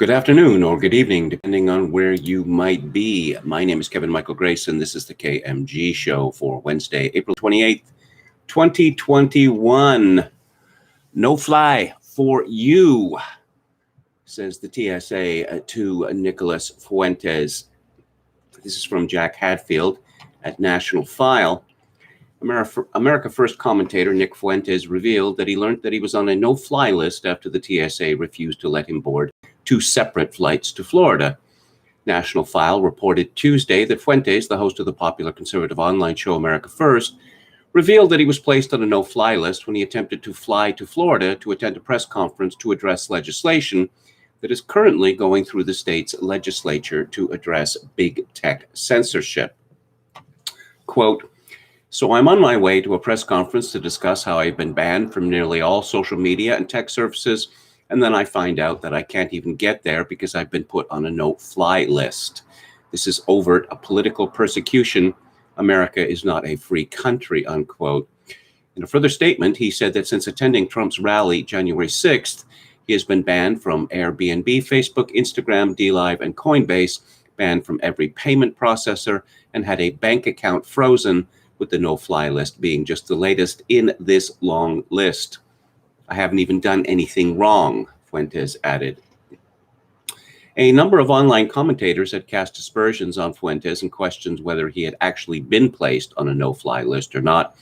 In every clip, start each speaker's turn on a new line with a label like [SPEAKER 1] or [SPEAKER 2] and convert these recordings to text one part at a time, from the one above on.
[SPEAKER 1] Good afternoon or good evening, depending on where you might be. My name is Kevin Michael Grace, and this is the KMG Show for Wednesday, April 28th, 2021. No fly for you, says the TSA to Nicholas Fuentes. This is from Jack Hadfield at National File. America First commentator Nick Fuentes revealed that he learned that he was on a no-fly list after the TSA refused to let him board two separate flights to Florida. National File reported Tuesday that Fuentes, the host of the popular conservative online show America First, revealed that he was placed on a no-fly list when he attempted to fly to Florida to attend a press conference to address legislation that is currently going through the state's legislature to address big tech censorship. Quote, "So I'm on my way to a press conference to discuss how I've been banned from nearly all social media and tech services, and then I find out that I can't even get there because I've been put on a no-fly list. This is overt political persecution. America is not a free country," unquote. In a further statement, he said that since attending Trump's rally January 6th, he has been banned from Airbnb, Facebook, Instagram, DLive, and Coinbase, banned from every payment processor, and had a bank account frozen, with the no-fly list being just the latest in this long list. "I haven't even done anything wrong," Fuentes added. A number of online commentators had cast aspersions on Fuentes and questioned whether he had actually been placed on a no-fly list or not,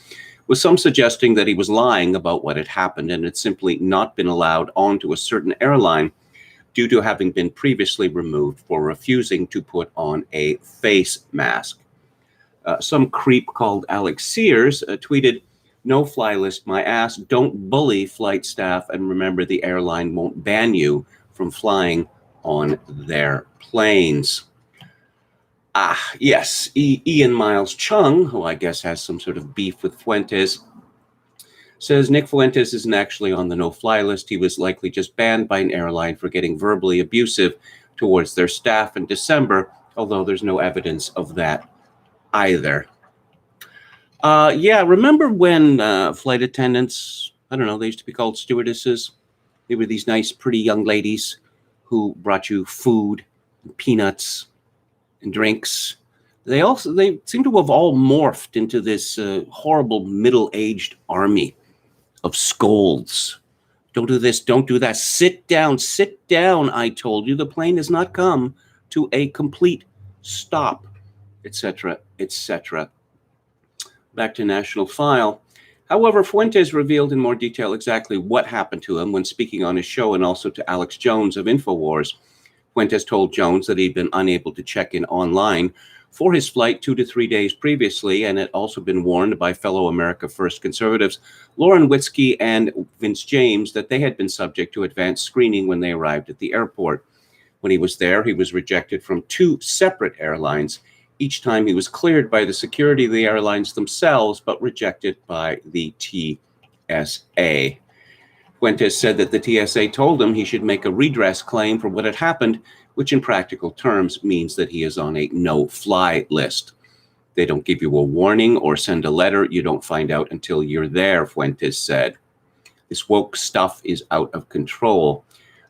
[SPEAKER 1] with some suggesting that he was lying about what had happened and had simply not been allowed onto a certain airline due to having been previously removed for refusing to put on a face mask. Some creep called Alex Sears tweeted, "No fly list my ass, don't bully flight staff, and remember the airline won't ban you from flying on their planes." Yes, Ian Miles Chung, who I guess has some sort of beef with Fuentes, says Nick Fuentes isn't actually on the no-fly list. He was likely just banned by an airline for getting verbally abusive towards their staff in December, although there's no evidence of that either. Remember when flight attendants, I don't know, they used to be called stewardesses. They were these nice, pretty young ladies who brought you food, and peanuts, and drinks. They seem to have all morphed into this horrible middle-aged army of scolds. "Don't do this, don't do that. Sit down, I told you. The plane has not come to a complete stop," etc., etc. Back to National File. However, Fuentes revealed in more detail exactly what happened to him when speaking on his show, and also to Alex Jones of InfoWars. Fuentes told Jones that he'd been unable to check in online for his flight 2 to 3 days previously, and had also been warned by fellow America First conservatives Lauren Witzke and Vince James that they had been subject to advanced screening when they arrived at the airport. When he was there, he was rejected from 2 separate airlines. Each time he was cleared by the security of the airlines themselves, but rejected by the TSA. Fuentes said that the TSA told him he should make a redress claim for what had happened, which in practical terms means that he is on a no-fly list. "They don't give you a warning or send a letter. You don't find out until you're there," Fuentes said. "This woke stuff is out of control.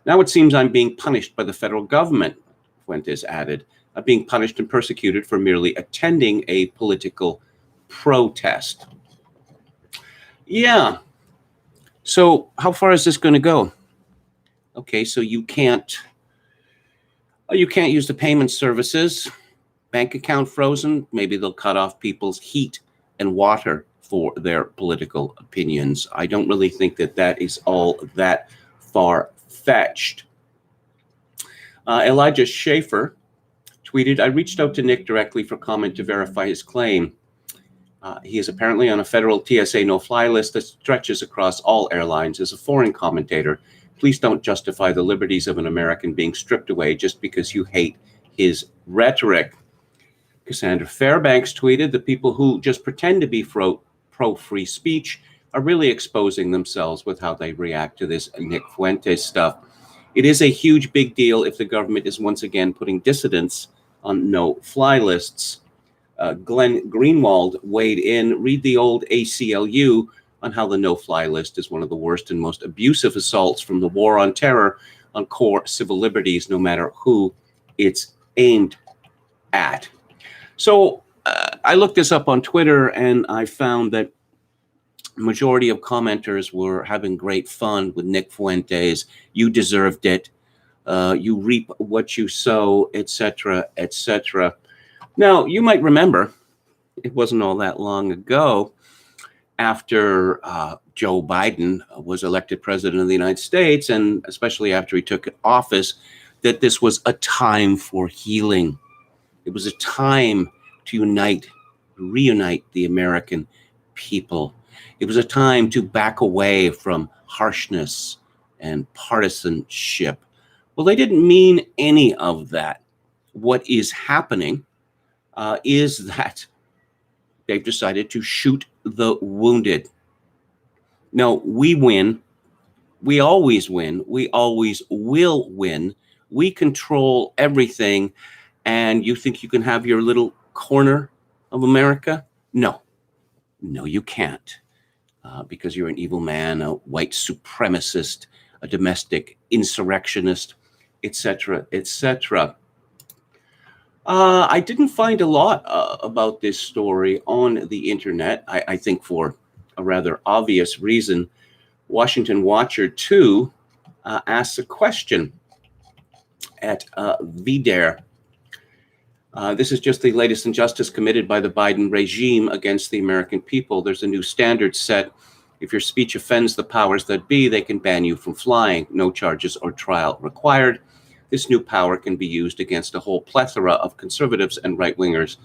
[SPEAKER 1] Now it seems I'm being punished by the federal government," Fuentes added. "I'm being punished and persecuted for merely attending a political protest." Yeah. So how far is this going to go? Okay, so you can't use the payment services. Bank account frozen. Maybe they'll cut off people's heat and water for their political opinions. I don't really think that is all that far-fetched. Elijah Schaefer tweeted, "I reached out to Nick directly for comment to verify his claim. He is apparently on a federal TSA no-fly list that stretches across all airlines. As a foreign commentator, please don't justify the liberties of an American being stripped away just because you hate his rhetoric." Cassandra Fairbanks tweeted, "The people who just pretend to be pro-free speech are really exposing themselves with how they react to this Nick Fuentes stuff. It is a huge big deal if the government is once again putting dissidents on no-fly lists." Glenn Greenwald weighed in. "Read the old ACLU on how the no-fly list is one of the worst and most abusive assaults from the war on terror on core civil liberties, no matter who it's aimed at. So I looked this up on Twitter, and I found that majority of commenters were having great fun with Nick Fuentes. You deserved it. You reap what you sow, etc., etc. Now, you might remember, it wasn't all that long ago, after Joe Biden was elected president of the United States, and especially after he took office, that this was a time for healing. It was a time to reunite the American people. It was a time to back away from harshness and partisanship. Well, they didn't mean any of that. What is happening is that they've decided to shoot the wounded. No, we win. We always win. We always will win. We control everything. And you think you can have your little corner of America? No. No, you can't. Because you're an evil man, a white supremacist, a domestic insurrectionist, etc., etc. I didn't find a lot about this story on the internet. I think for a rather obvious reason. Washington Watcher 2 asks a question at VDare. This is just the latest injustice committed by the Biden regime against the American people. There's a new standard set. If your speech offends the powers that be, they can ban you from flying. No charges or trial required. This new power can be used against a whole plethora of conservatives and right-wingers.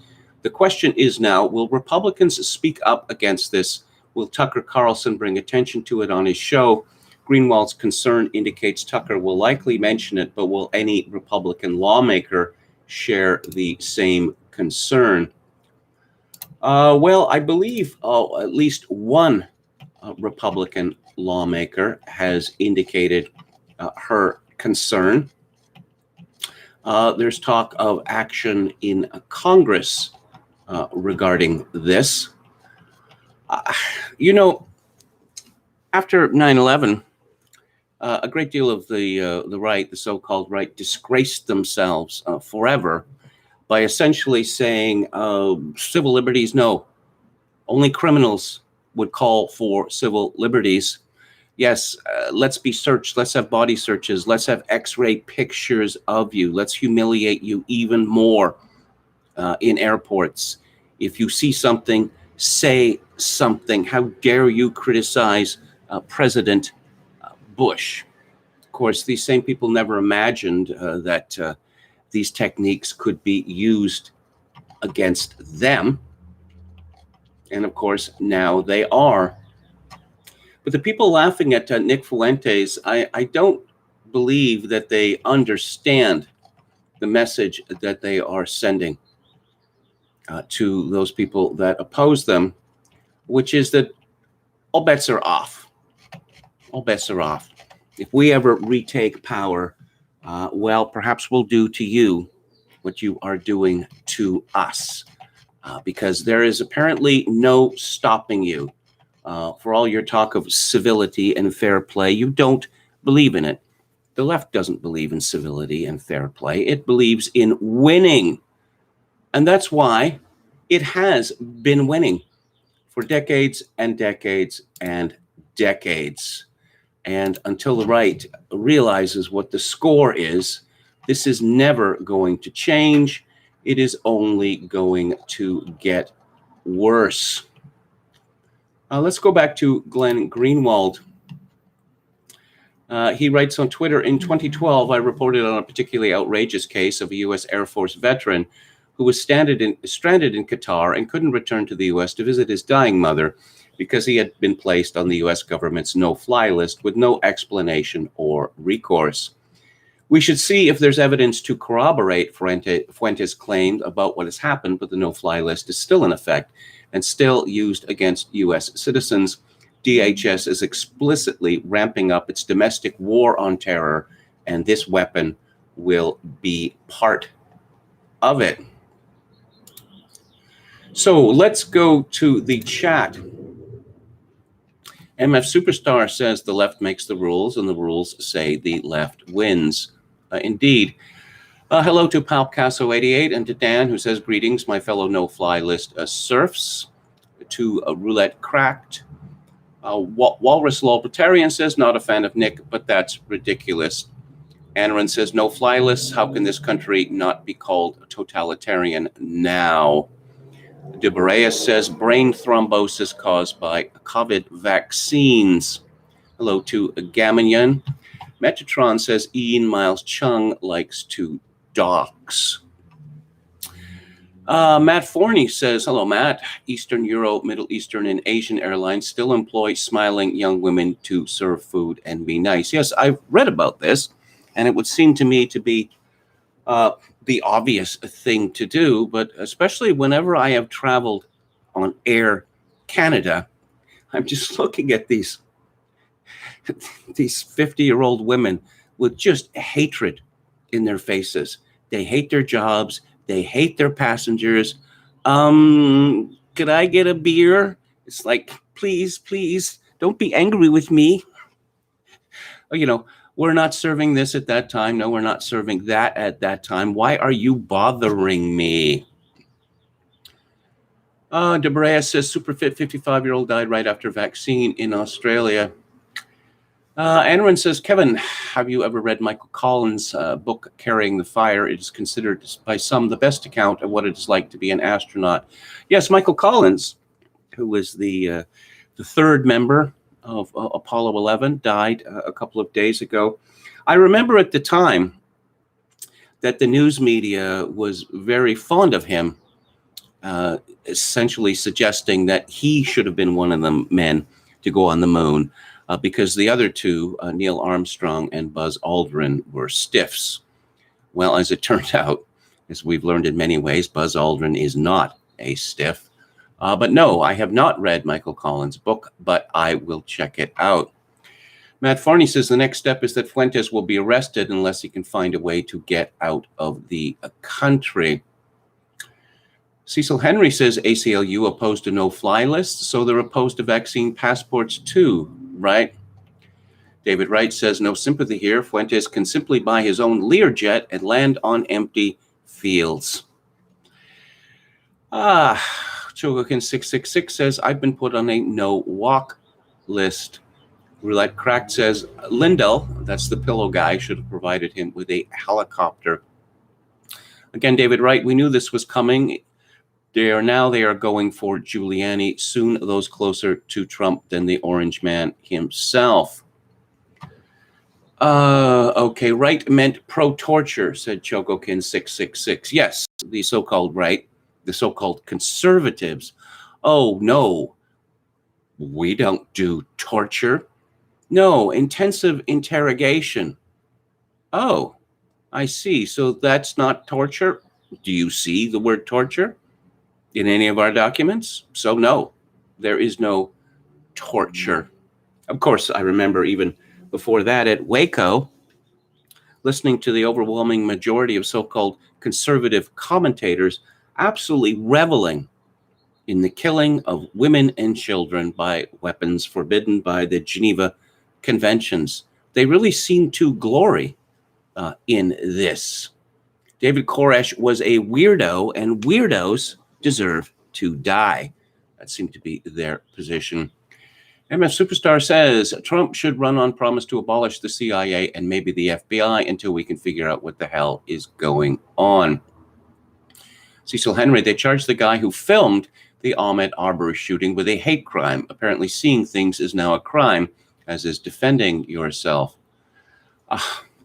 [SPEAKER 1] The question is now, will Republicans speak up against this? Will Tucker Carlson bring attention to it on his show? Greenwald's concern indicates Tucker will likely mention it, but will any Republican lawmaker share the same concern? Well, I believe at least one Republican lawmaker has indicated her concern. There's talk of action in Congress regarding this. After 9/11, a great deal of the right, the so-called right, disgraced themselves forever by essentially saying civil liberties, no, only criminals would call for civil liberties. Yes, let's be searched. Let's have body searches. Let's have X-ray pictures of you. Let's humiliate you even more in airports. If you see something, say something. How dare you criticize President Bush? Of course, these same people never imagined that these techniques could be used against them. And of course, now they are. But the people laughing at Nick Fuentes, I don't believe that they understand the message that they are sending to those people that oppose them, which is that all bets are off. All bets are off. If we ever retake power, well, perhaps we'll do to you what you are doing to us, because there is apparently no stopping you. For all your talk of civility and fair play, you don't believe in it. The left doesn't believe in civility and fair play. It believes in winning. And that's why it has been winning for decades and decades and decades. And until the right realizes what the score is, this is never going to change. It is only going to get worse. Let's go back to Glenn Greenwald. He writes on Twitter, in 2012, I reported on a particularly outrageous case of a U.S. Air Force veteran who was stranded in Qatar and couldn't return to the U.S. to visit his dying mother because he had been placed on the U.S. government's no-fly list with no explanation or recourse. We should see if there's evidence to corroborate Fuentes' claim about what has happened, but the no-fly list is still in effect and still used against U.S. citizens. DHS is explicitly ramping up its domestic war on terror, and this weapon will be part of it. So let's go to the chat. MF Superstar says the left makes the rules, and the rules say the left wins. Indeed. Hello to Palcasso88 and to Dan, who says, greetings, my fellow no-fly list serfs. To Roulette Cracked. Walrus Lolbertarian says, not a fan of Nick, but that's ridiculous. Anaran says, no fly lists. How can this country not be called totalitarian now? De Boreas says, brain thrombosis caused by COVID vaccines. Hello to Gaminian. Metatron says, Ian Miles Chung likes to dox. Matt Forney says, hello, Matt. Eastern, Euro, Middle Eastern, and Asian airlines still employ smiling young women to serve food and be nice. Yes, I've read about this, and it would seem to me to be the obvious thing to do, but especially whenever I have traveled on Air Canada, I'm just looking at these 50-year-old women with just hatred in their faces. They hate their jobs. They hate their passengers. Could I get a beer? It's like, please, don't be angry with me. You know, we're not serving this at that time. No, we're not serving that at that time. Why are you bothering me? Debrea says, super fit 55-year-old died right after vaccine in Australia. Anaran says, Kevin, have you ever read Michael Collins' book, Carrying the Fire? It is considered by some the best account of what it is like to be an astronaut. Yes, Michael Collins, who was the third member of Apollo 11, died a couple of days ago. I remember at the time that the news media was very fond of him, essentially suggesting that he should have been one of the men to go on the moon. Because the other two, Neil Armstrong and Buzz Aldrin, were stiffs. Well, as it turned out, as we've learned in many ways, Buzz Aldrin is not a stiff. But no, I have not read Michael Collins' book, but I will check it out. Matt Farney says the next step is that Fuentes will be arrested unless he can find a way to get out of the country. Cecil Henry says ACLU opposed to no-fly lists, so they're opposed to vaccine passports too, right? David Wright says no sympathy here. Fuentes can simply buy his own Learjet and land on empty fields. Chogokin 666 says I've been put on a no-walk list. Roulette Cracked says Lindell, that's the pillow guy, should have provided him with a helicopter. Again, David Wright, we knew this was coming. They are going for Giuliani, soon those closer to Trump than the Orange Man himself. Okay, right meant pro-torture, said Chogokin 666. Yes, the so-called right, the so-called conservatives. Oh, no, we don't do torture. No, intensive interrogation. Oh, I see. So that's not torture? Do you see the word torture in any of our documents? So no, there is no torture. Of course, I remember even before that at Waco, listening to the overwhelming majority of so-called conservative commentators absolutely reveling in the killing of women and children by weapons forbidden by the Geneva Conventions. They really seem to glory in this. David Koresh was a weirdo, and weirdos deserve to die. That seemed to be their position. MF Superstar says Trump should run on promise to abolish the CIA and maybe the FBI until we can figure out what the hell is going on. Cecil Henry, they charged the guy who filmed the Ahmaud Arbery shooting with a hate crime. Apparently seeing things is now a crime, as is defending yourself.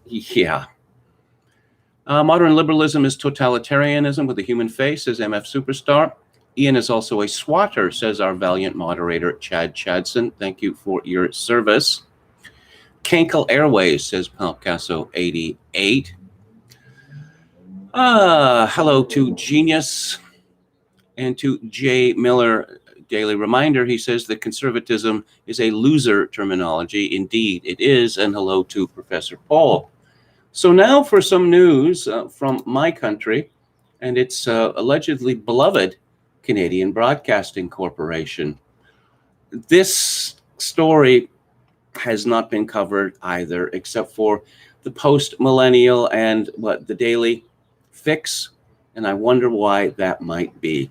[SPEAKER 1] Yeah. Modern liberalism is totalitarianism with a human face, says MF Superstar. Ian is also a swatter, says our valiant moderator, Chad Chadson. Thank you for your service. Kankel Airways, says Palcasso88. Hello to Genius and to Jay Miller. Daily Reminder, he says that conservatism is a loser terminology. Indeed, it is. And hello to Professor Paul. So now for some news from my country and its allegedly beloved Canadian Broadcasting Corporation. This story has not been covered either, except for the post-millennial and the Daily Fix, and I wonder why that might be.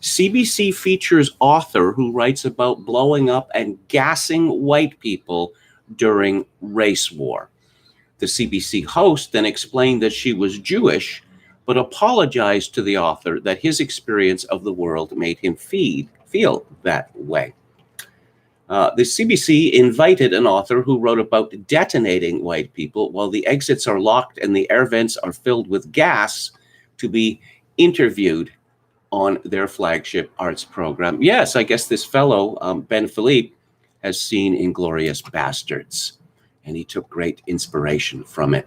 [SPEAKER 1] CBC features author who writes about blowing up and gassing white people during race war. The CBC host then explained that she was Jewish, but apologized to the author that his experience of the world made him feel that way. The CBC invited an author who wrote about detonating white people while the exits are locked and the air vents are filled with gas to be interviewed on their flagship arts program. Yes, I guess this fellow, Ben Philippe, has seen Inglourious Bastards, and he took great inspiration from it.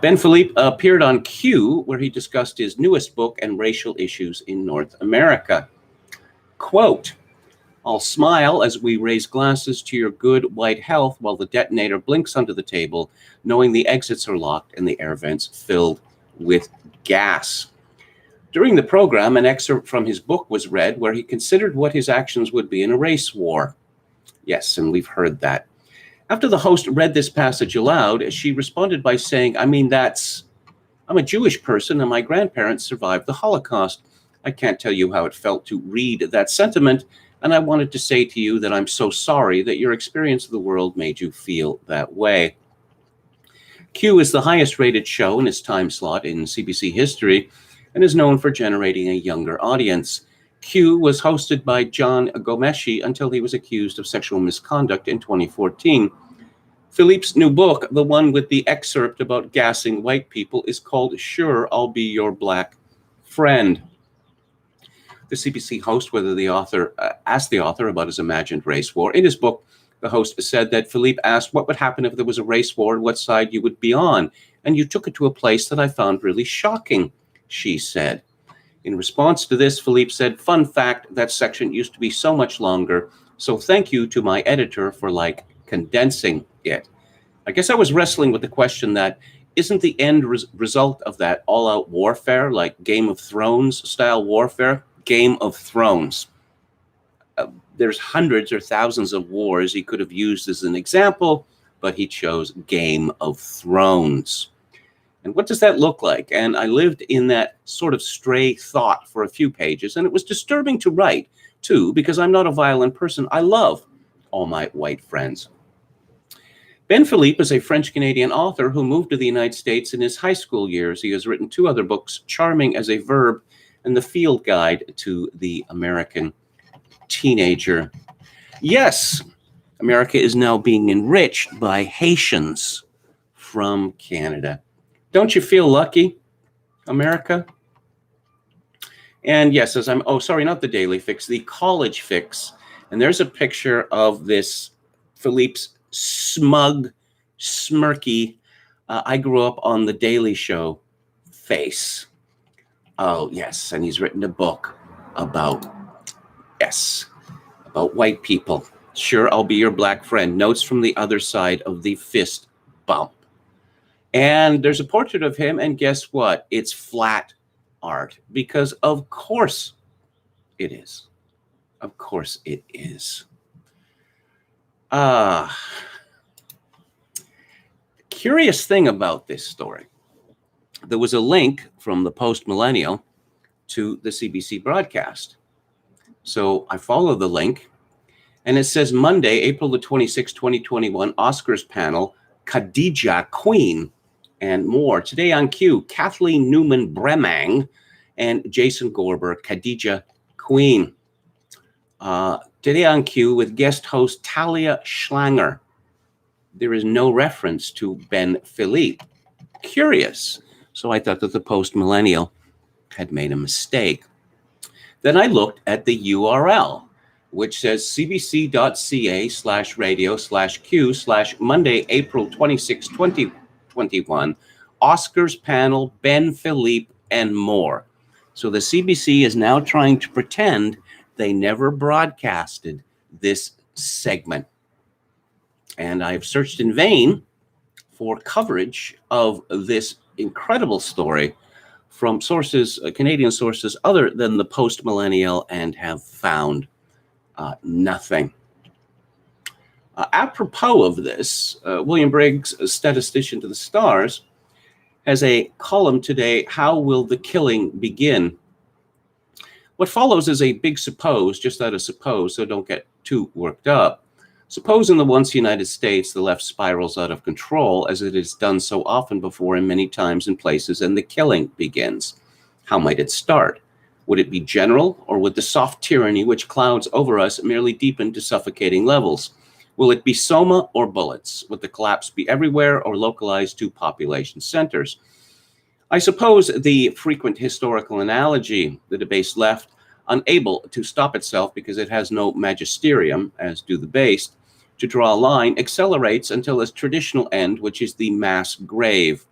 [SPEAKER 1] Ben Philippe appeared on Q, where he discussed his newest book and racial issues in North America. Quote, "I'll smile as we raise glasses to your good white health while the detonator blinks under the table, knowing the exits are locked and the air vents filled with gas." During the program, an excerpt from his book was read where he considered what his actions would be in a race war. Yes, and we've heard that. After the host read this passage aloud, she responded by saying, I'm a Jewish person and my grandparents survived the Holocaust. I can't tell you how it felt to read that sentiment, and I wanted to say to you that I'm so sorry that your experience of the world made you feel that way. Q is the highest rated show in its time slot in CBC history and is known for generating a younger audience. Q was hosted by John Gomeshi until he was accused of sexual misconduct in 2014. Philippe's new book, the one with the excerpt about gassing white people, is called Sure, I'll Be Your Black Friend. The CBC host asked the author about his imagined race war. In his book, the host said that Philippe asked what would happen if there was a race war and what side you would be on. And you took it to a place that I found really shocking, she said. In response to this, Philippe said, fun fact, that section used to be so much longer, so thank you to my editor for condensing it. I guess I was wrestling with the question that isn't the end result of that all-out warfare, like Game of Thrones style warfare? Game of Thrones. There's hundreds or thousands of wars he could have used as an example, but he chose Game of Thrones. And what does that look like? And I lived in that sort of stray thought for a few pages, and it was disturbing to write, too, because I'm not a violent person. I love all my white friends. Ben Philippe is a French-Canadian author who moved to the United States in his high school years. He has written 2 other books, Charming as a Verb and The Field Guide to the American Teenager. Yes, America is now being enriched by Haitians from Canada. Don't you feel lucky, America? And yes, not the Daily Fix, the College Fix. And there's a picture of this Philippe's smug, smirky, I grew up on the Daily Show face. Oh, yes, and he's written a book about white people. Sure, I'll be your black friend. Notes from the other side of the fist bump. And there's a portrait of him, and guess what? It's flat art, because of course it is. Of course it is. Curious thing about this story. There was a link from the post-millennial to the CBC broadcast. So I follow the link, and it says Monday, April the 26th, 2021, Oscars panel, Khadija Queen, and more. Today on Q, Kathleen Newman Bremang and Jason Gorber, Khadija Queen. Today on Q with guest host Talia Schlanger. There is no reference to Ben Philippe. Curious. So I thought that the post-millennial had made a mistake. Then I looked at the URL, which says cbc.ca/radio/Q/Monday, April 26, 2021, Oscars panel, Ben Philippe, and more. So the CBC is now trying to pretend they never broadcasted this segment. And I've searched in vain for coverage of this incredible story from sources, Canadian sources other than the post-millennial, and have found Nothing. Apropos of this, William Briggs, a statistician to the stars, has a column today, How Will the Killing Begin? What follows is a big suppose, just out of suppose, so don't get too worked up. Suppose in the once United States, the left spirals out of control, as it has done so often before and many times and places, and the killing begins. How might it start? Would it be general, or would the soft tyranny which clouds over us merely deepen to suffocating levels? Will it be soma or bullets? Would the collapse be everywhere or localized to population centers? I suppose the frequent historical analogy, the debased left, unable to stop itself because it has no magisterium, as do the based, to draw a line, accelerates until its traditional end, which is the mass grave.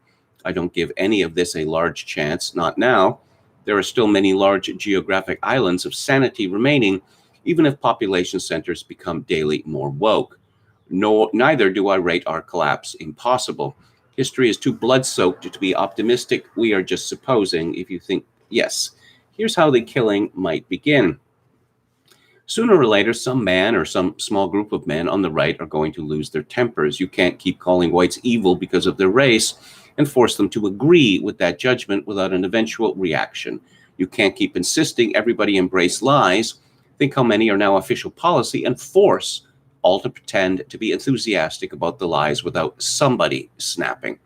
[SPEAKER 1] I don't give any of this a large chance, not now. There are still many large geographic islands of sanity remaining, even if population centers become daily more woke. Neither do I rate our collapse impossible. History is too blood-soaked to be optimistic. We are just supposing. If you think, yes, here's how the killing might begin. Sooner or later, some man or some small group of men on the right are going to lose their tempers. You can't keep calling whites evil because of their race and force them to agree with that judgment without an eventual reaction. You can't keep insisting everybody embrace lies. Think how many are now official policy and force all to pretend to be enthusiastic about the lies without somebody snapping.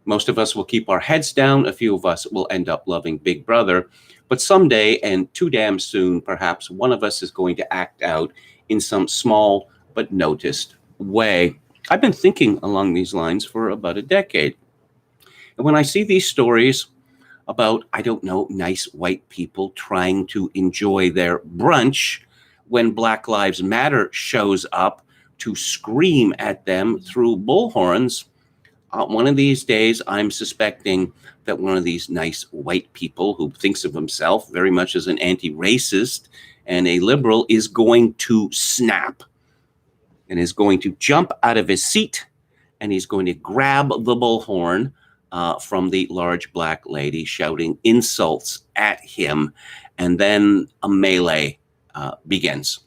[SPEAKER 1] Most of us will keep our heads down. A few of us will end up loving Big Brother. But someday, and too damn soon, perhaps one of us is going to act out in some small but noticed way. I've been thinking along these lines for about a decade. And when I see these stories about, I don't know, nice white people trying to enjoy their brunch when Black Lives Matter shows up to scream at them through bullhorns, one of these days I'm suspecting that one of these nice white people who thinks of himself very much as an anti-racist and a liberal is going to snap and is going to jump out of his seat, and he's going to grab the bullhorn from the large black lady, shouting insults at him, and then a melee begins.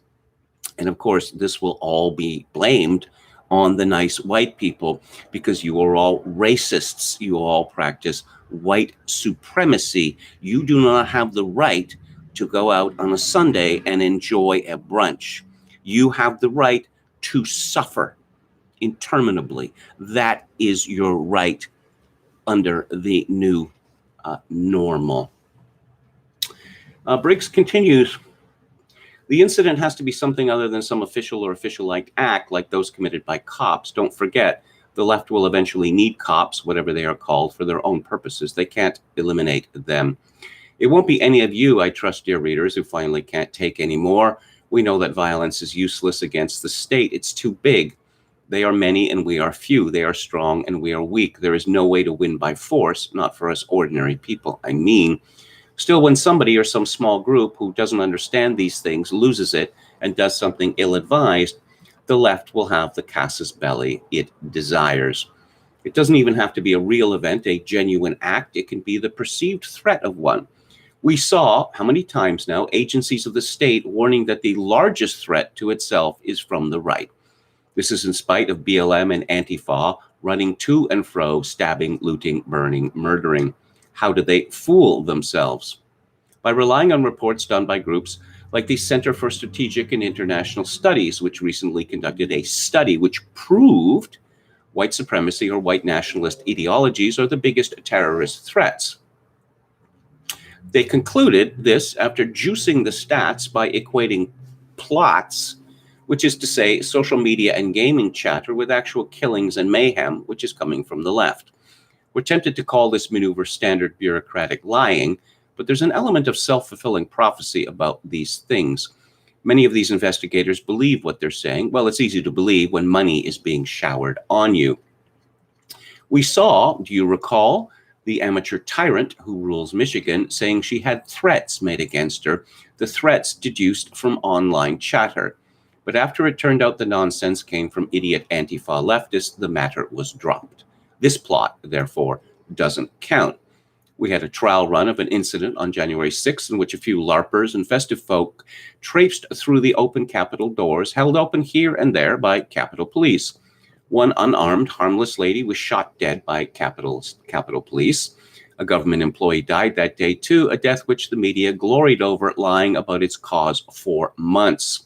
[SPEAKER 1] And of course, this will all be blamed on the nice white people because you are all racists. You all practice white supremacy. You do not have the right to go out on a Sunday and enjoy a brunch. You have the right to suffer interminably. That is your right under the new normal. Briggs continues, the incident has to be something other than some official or official-like act like those committed by cops. Don't forget, the left will eventually need cops, whatever they are called, for their own purposes. They can't eliminate them. It won't be any of you, I trust, dear readers, who finally can't take any more. We know that violence is useless against the state. It's too big. They are many and we are few. They are strong and we are weak. There is no way to win by force, not for us ordinary people, I mean. Still, when somebody or some small group who doesn't understand these things loses it and does something ill-advised, the left will have the casus belli it desires. It doesn't even have to be a real event, a genuine act. It can be the perceived threat of one. We saw, how many times now, agencies of the state warning that the largest threat to itself is from the right. This is in spite of BLM and Antifa running to and fro, stabbing, looting, burning, murdering. How do they fool themselves? By relying on reports done by groups like the Center for Strategic and International Studies, which recently conducted a study which proved white supremacy or white nationalist ideologies are the biggest terrorist threats. They concluded this after juicing the stats by equating plots, which is to say social media and gaming chatter, with actual killings and mayhem, which is coming from the left. We're tempted to call this maneuver standard bureaucratic lying, but there's an element of self-fulfilling prophecy about these things. Many of these investigators believe what they're saying. Well, it's easy to believe when money is being showered on you. We saw, do you recall, the amateur tyrant who rules Michigan saying she had threats made against her, the threats deduced from online chatter. But after it turned out the nonsense came from idiot Antifa leftists, the matter was dropped. This plot, therefore, doesn't count. We had a trial run of an incident on January 6th in which a few LARPers and festive folk traipsed through the open Capitol doors, held open here and there by Capitol Police. One unarmed, harmless lady was shot dead by Capitol Police. A government employee died that day too, a death which the media gloried over, lying about its cause for months.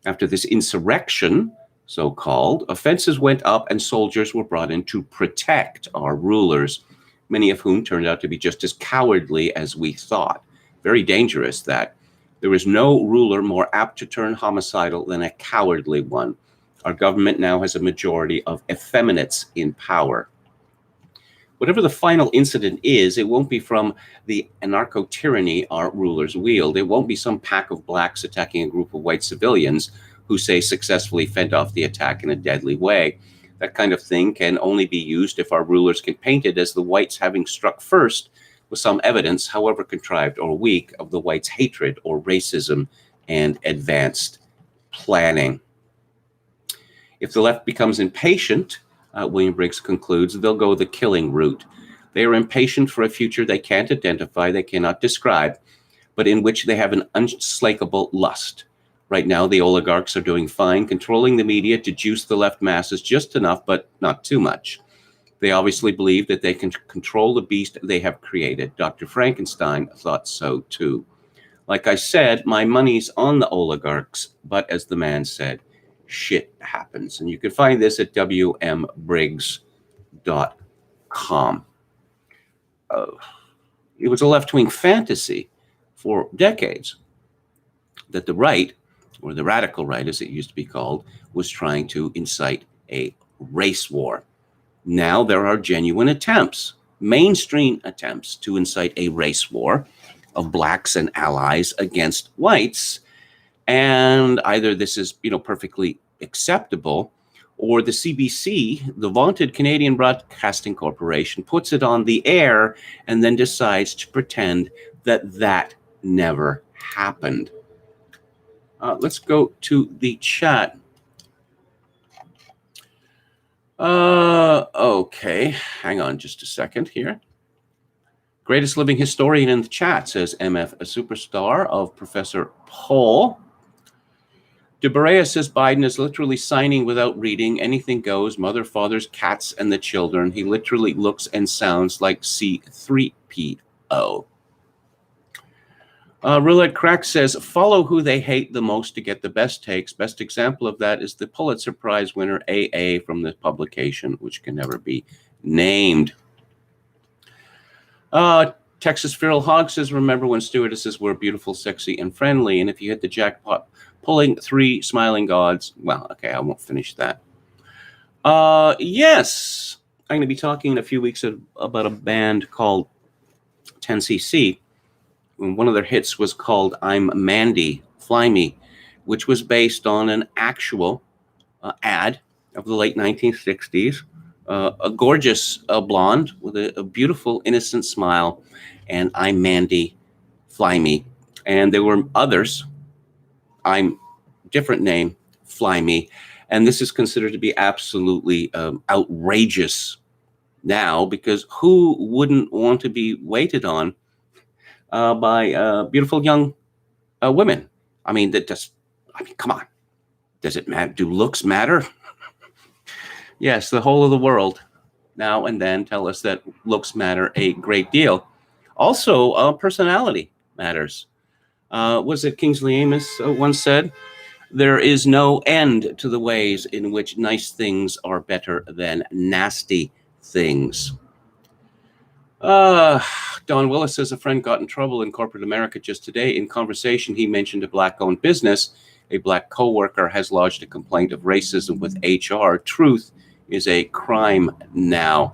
[SPEAKER 1] After this insurrection, so-called, offenses went up and soldiers were brought in to protect our rulers, many of whom turned out to be just as cowardly as we thought. Very dangerous that. There is no ruler more apt to turn homicidal than a cowardly one. Our government now has a majority of effeminates in power. Whatever the final incident is, it won't be from the anarcho-tyranny our rulers wield. It won't be some pack of blacks attacking a group of white civilians who say successfully fend off the attack in a deadly way. That kind of thing can only be used if our rulers can paint it as the whites having struck first, with some evidence, however contrived or weak, of the whites' hatred or racism and advanced planning. If the left becomes impatient, William Briggs concludes, they'll go the killing route. They are impatient for a future they can't identify, they cannot describe, but in which they have an unslakable lust. Right now, the oligarchs are doing fine, controlling the media to juice the left masses just enough, but not too much. They obviously believe that they can control the beast they have created. Dr. Frankenstein thought so too. Like I said, my money's on the oligarchs, but as the man said, shit happens. And you can find this at wmbriggs.com. It was a left-wing fantasy for decades that the right, or the radical right as it used to be called, was trying to incite a race war. Now there are genuine attempts, mainstream attempts, to incite a race war of blacks and allies against whites. And either this is, perfectly acceptable, or the CBC, the vaunted Canadian Broadcasting Corporation, puts it on the air and then decides to pretend that that never happened. Let's go to the chat. Okay, hang on just a second here. Greatest living historian in the chat, says MF, a superstar of Professor Paul. De Berea says Biden is literally signing without reading. Anything goes, mother, fathers, cats, and the children. He literally looks and sounds like C-3PO. Roulette Crack says, follow who they hate the most to get the best takes. Best example of that is the Pulitzer Prize winner AA from the publication, which can never be named. Texas Feral Hog says, remember when stewardesses were beautiful, sexy, and friendly, and if you hit the jackpot, pulling 3 smiling gods. Well, okay, I won't finish that. Yes, I'm going to be talking in a few weeks about a band called 10cc. One of their hits was called I'm Mandy, Fly Me, which was based on an actual ad of the late 1960s. A gorgeous blonde with a beautiful, innocent smile, and I'm Mandy, Fly Me. And there were others. I'm different name, Fly Me. And this is considered to be absolutely outrageous now, because who wouldn't want to be waited on by beautiful young women? I mean, come on. Does it matter? Do looks matter? Yes, the whole of the world now and then tell us that looks matter a great deal. Also, personality matters. Was it Kingsley Amis once said, there is no end to the ways in which nice things are better than nasty things. Don Willis says a friend got in trouble in corporate America just today. In conversation, he mentioned a black-owned business. A black coworker has lodged a complaint of racism with HR. Truth is a crime now.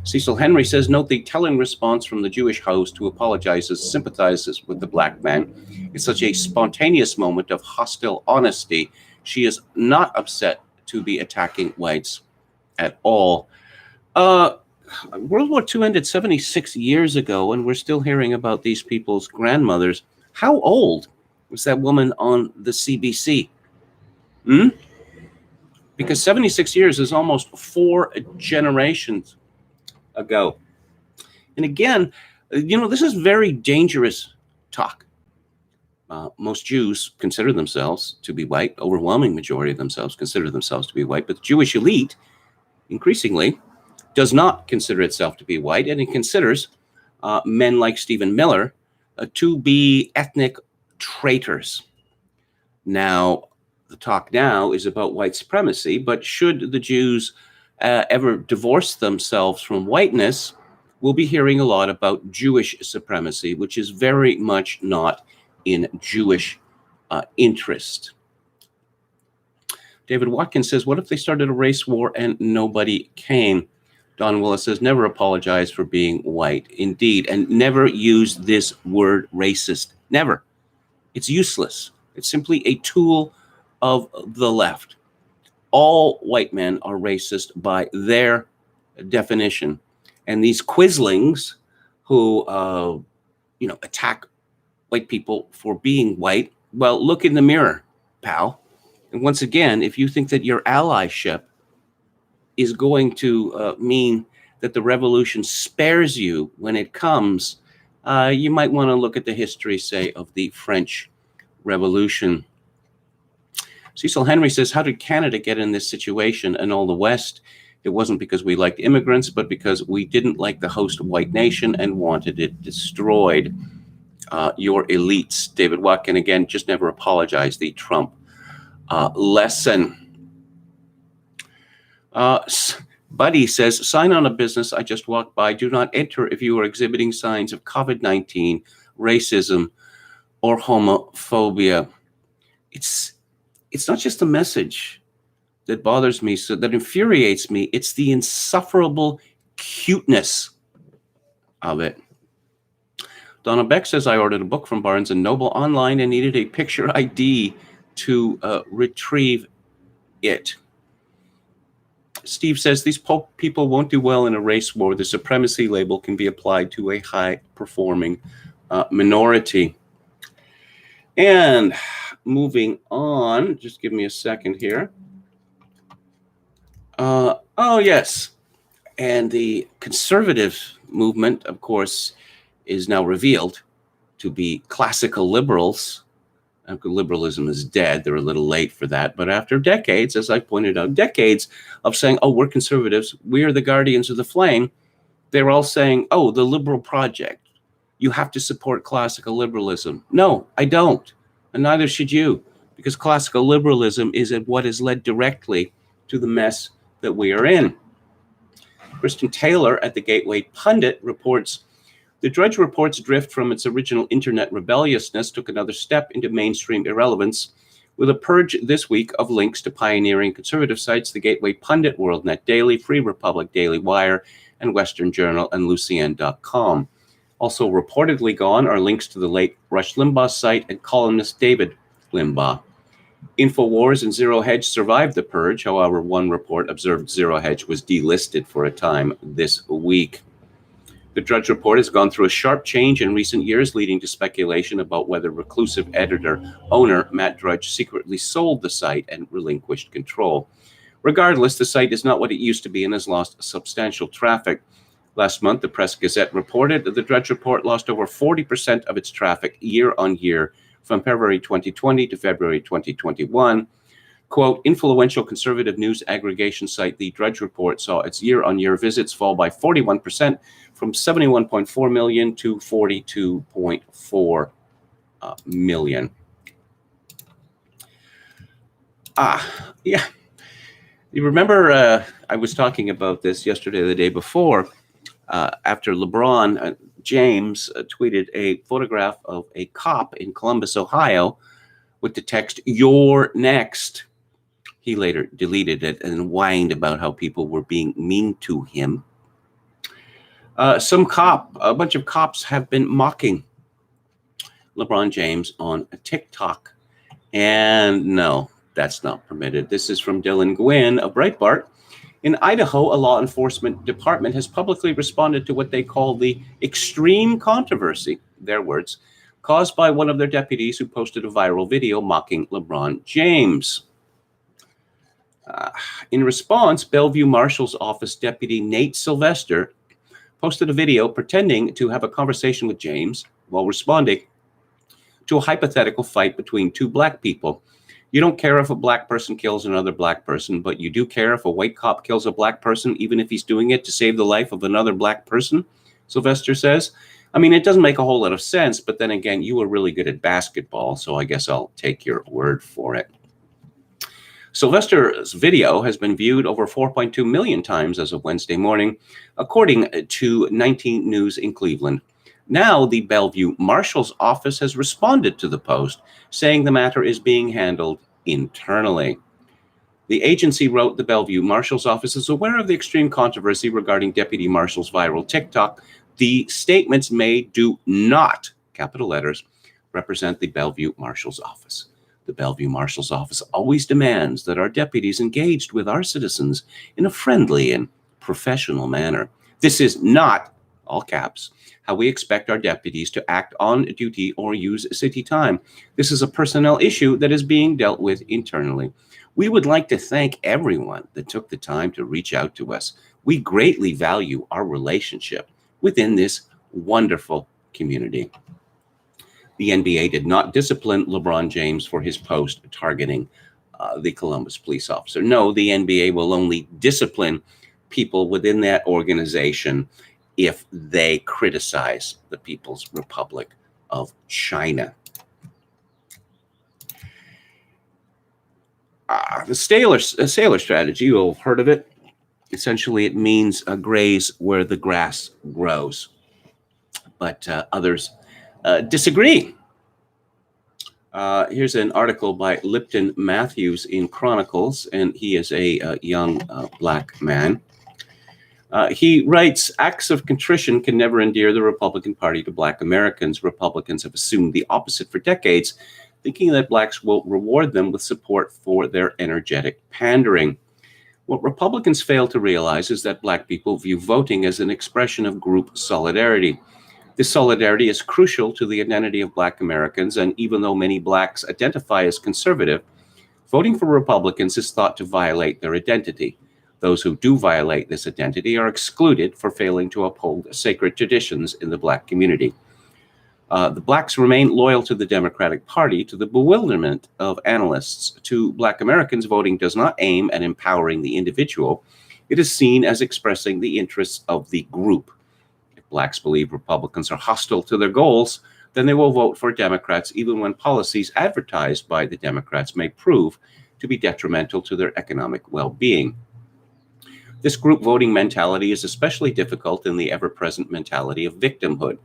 [SPEAKER 1] Cecil Henry says, note the telling response from the Jewish host who apologizes, sympathizes with the black man. It's such a spontaneous moment of hostile honesty. She is not upset to be attacking whites at all. World War II ended 76 years ago, and we're still hearing about these people's grandmothers. How old was that woman on the CBC? Because 76 years is almost 4 generations ago. And again, this is very dangerous talk. Most Jews consider themselves to be white. Overwhelming majority of themselves consider themselves to be white. But the Jewish elite, increasingly, does not consider itself to be white, and it considers men like Stephen Miller to be ethnic traitors. Now, the talk now is about white supremacy, but should the Jews ever divorce themselves from whiteness, we'll be hearing a lot about Jewish supremacy, which is very much not in Jewish interest. David Watkins says, what if they started a race war and nobody came? Don Willis says, never apologize for being white. Indeed, and never use this word racist. Never. It's useless. It's simply a tool of the left. All white men are racist by their definition. And these quislings who, attack white people for being white, well, look in the mirror, pal. And once again, if you think that your allyship is going to mean that the revolution spares you when it comes, you might want to look at the history, say, of the French Revolution. Cecil Henry says, how did Canada get in this situation and all the West? It wasn't because we liked immigrants, but because we didn't like the host white nation and wanted it destroyed. Your elites. David Watkin, again, just never apologize. The Trump lesson. Buddy says, sign on a business I just walked by. Do not enter if you are exhibiting signs of COVID-19, racism, or homophobia. It's not just the message that bothers me, that infuriates me. It's the insufferable cuteness of it. Donna Beck says, I ordered a book from Barnes & Noble online and needed a picture ID to retrieve it. Steve says, these people won't do well in a race war. The supremacy label can be applied to a high-performing minority. And moving on, just give me a second here. Oh, yes. And the conservative movement, of course, is now revealed to be classical liberals. Liberalism is dead. They're a little late for that. But after decades, as I pointed out, decades of saying, oh, we're conservatives, we are the guardians of the flame, they're all saying, oh, the liberal project, you have to support classical liberalism. No, I don't. And neither should you, because classical liberalism is what has led directly to the mess that we are in. Kristen Taylor at the Gateway Pundit reports, the Drudge Report's drift from its original internet rebelliousness took another step into mainstream irrelevance with a purge this week of links to pioneering conservative sites, the Gateway Pundit, WorldNet Daily, Free Republic, Daily Wire, and Western Journal, and Lucien.com. Also reportedly gone are links to the late Rush Limbaugh site and columnist David Limbaugh. InfoWars and Zero Hedge survived the purge. However, one report observed Zero Hedge was delisted for a time this week. The Drudge Report has gone through a sharp change in recent years, leading to speculation about whether reclusive owner Matt Drudge secretly sold the site and relinquished control. Regardless, the site is not what it used to be and has lost substantial traffic. Last month, the Press Gazette reported that the Drudge Report lost over 40% of its traffic year on year from February 2020 to February 2021. Quote, influential conservative news aggregation site The Drudge Report saw its year-on-year visits fall by 41% from 71.4 million to 42.4 million. Yeah. You remember I was talking about this yesterday or the day before after LeBron James tweeted a photograph of a cop in Columbus, Ohio with the text, "You're next." He later deleted it and whined about how people were being mean to him. A bunch of cops have been mocking LeBron James on TikTok. And no, that's not permitted. This is from Dylan Gwynn of Breitbart. In Idaho, a law enforcement department has publicly responded to what they call the extreme controversy, their words, caused by one of their deputies who posted a viral video mocking LeBron James. In response, Bellevue Marshal's Office Deputy Nate Sylvester posted a video pretending to have a conversation with James while responding to a hypothetical fight between two black people. You don't care if a black person kills another black person, but you do care if a white cop kills a black person, even if he's doing it to save the life of another black person, Sylvester says. I mean, it doesn't make a whole lot of sense, but then again, you were really good at basketball, so I guess I'll take your word for it. Sylvester's video has been viewed over 4.2 million times as of Wednesday morning, according to 19 News in Cleveland. Now, the Bellevue Marshal's Office has responded to the post, saying the matter is being handled internally. The agency wrote the Bellevue Marshal's Office is aware of the extreme controversy regarding Deputy Marshal's viral TikTok. The statements made do not, capital letters, represent the Bellevue Marshal's Office. The Bellevue Marshal's Office always demands that our deputies engaged with our citizens in a friendly and professional manner. This is not, all caps, how we expect our deputies to act on duty or use city time. This is a personnel issue that is being dealt with internally. We would like to thank everyone that took the time to reach out to us. We greatly value our relationship within this wonderful community. The NBA did not discipline LeBron James for his post targeting the Columbus police officer. No, the NBA will only discipline people within that organization if they criticize the People's Republic of China. The sailor strategy, you'll have heard of it. Essentially, it means graze where the grass grows. But others disagree. Here's an article by Lipton Matthews in Chronicles, and he is a young black man. He writes, acts of contrition can never endear the Republican Party to black Americans. Republicans have assumed the opposite for decades, thinking that blacks will reward them with support for their energetic pandering. What Republicans fail to realize is that black people view voting as an expression of group solidarity. This solidarity is crucial to the identity of black Americans, and even though many blacks identify as conservative, voting for Republicans is thought to violate their identity. Those who do violate this identity are excluded for failing to uphold sacred traditions in the black community. The blacks remain loyal to the Democratic Party to the bewilderment of analysts. To black Americans, voting does not aim at empowering the individual. It is seen as expressing the interests of the group. If blacks believe Republicans are hostile to their goals, then they will vote for Democrats even when policies advertised by the Democrats may prove to be detrimental to their economic well-being. This group voting mentality is especially difficult in the ever-present mentality of victimhood.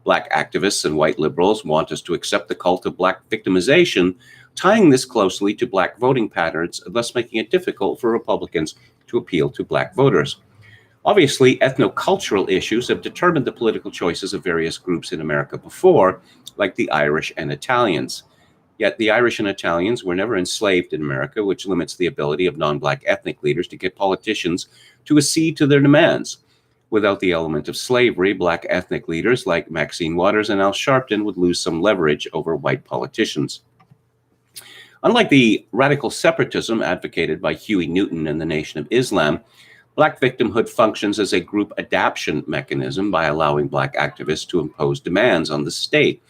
[SPEAKER 1] Black activists and white liberals want us to accept the cult of black victimization, tying this closely to black voting patterns, thus making it difficult for Republicans to appeal to black voters. Obviously, ethnocultural issues have determined the political choices of various groups in America before, like the Irish and Italians. Yet the Irish and Italians were never enslaved in America, which limits the ability of non-black ethnic leaders to get politicians to accede to their demands. Without the element of slavery, black ethnic leaders like Maxine Waters and Al Sharpton would lose some leverage over white politicians. Unlike the radical separatism advocated by Huey Newton and the Nation of Islam, black victimhood functions as a group adaptation mechanism by allowing black activists to impose demands on the state.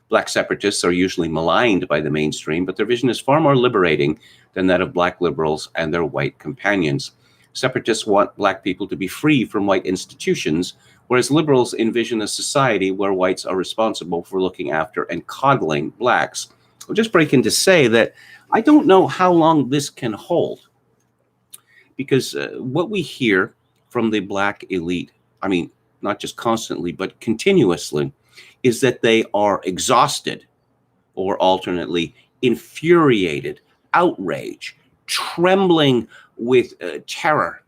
[SPEAKER 1] Black separatists are usually maligned by the mainstream, but their vision is far more liberating than that of black liberals and their white companions. Separatists want black people to be free from white institutions, whereas liberals envision a society where whites are responsible for looking after and coddling blacks. I'll just break in to say that I don't know how long this can hold, because what we hear from the black elite, I mean, not just constantly, but continuously, is that they are exhausted, or alternately infuriated, outraged, trembling with terror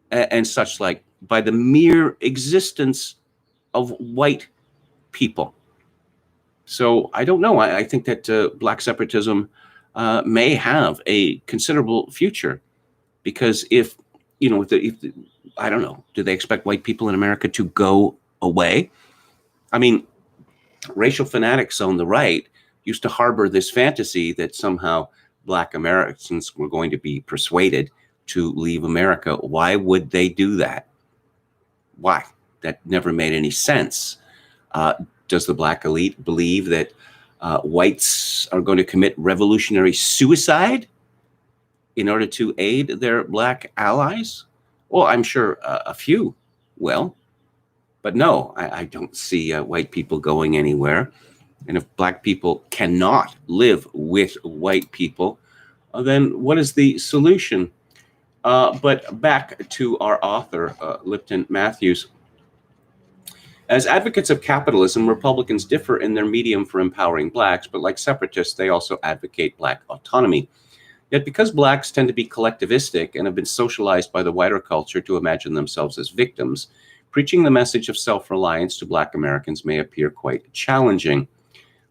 [SPEAKER 1] and such like by the mere existence of white people. So I don't know. I think that black separatism may have a considerable future, because if I don't know, do they expect white people in America to go away? I mean, racial fanatics on the right used to harbor this fantasy that somehow black Americans were going to be persuaded to leave America. Why would they do that? Why? that never made any sense. Does the black elite believe that whites are going to commit revolutionary suicide in order to aid their black allies? Well, I'm sure a few will, but no, I don't see white people going anywhere. And if black people cannot live with white people, then what is the solution? But back to our author, Lipton Matthews. As advocates of capitalism, Republicans differ in their medium for empowering blacks, but like separatists, they also advocate black autonomy. Yet because blacks tend to be collectivistic and have been socialized by the wider culture to imagine themselves as victims, preaching the message of self-reliance to black Americans may appear quite challenging.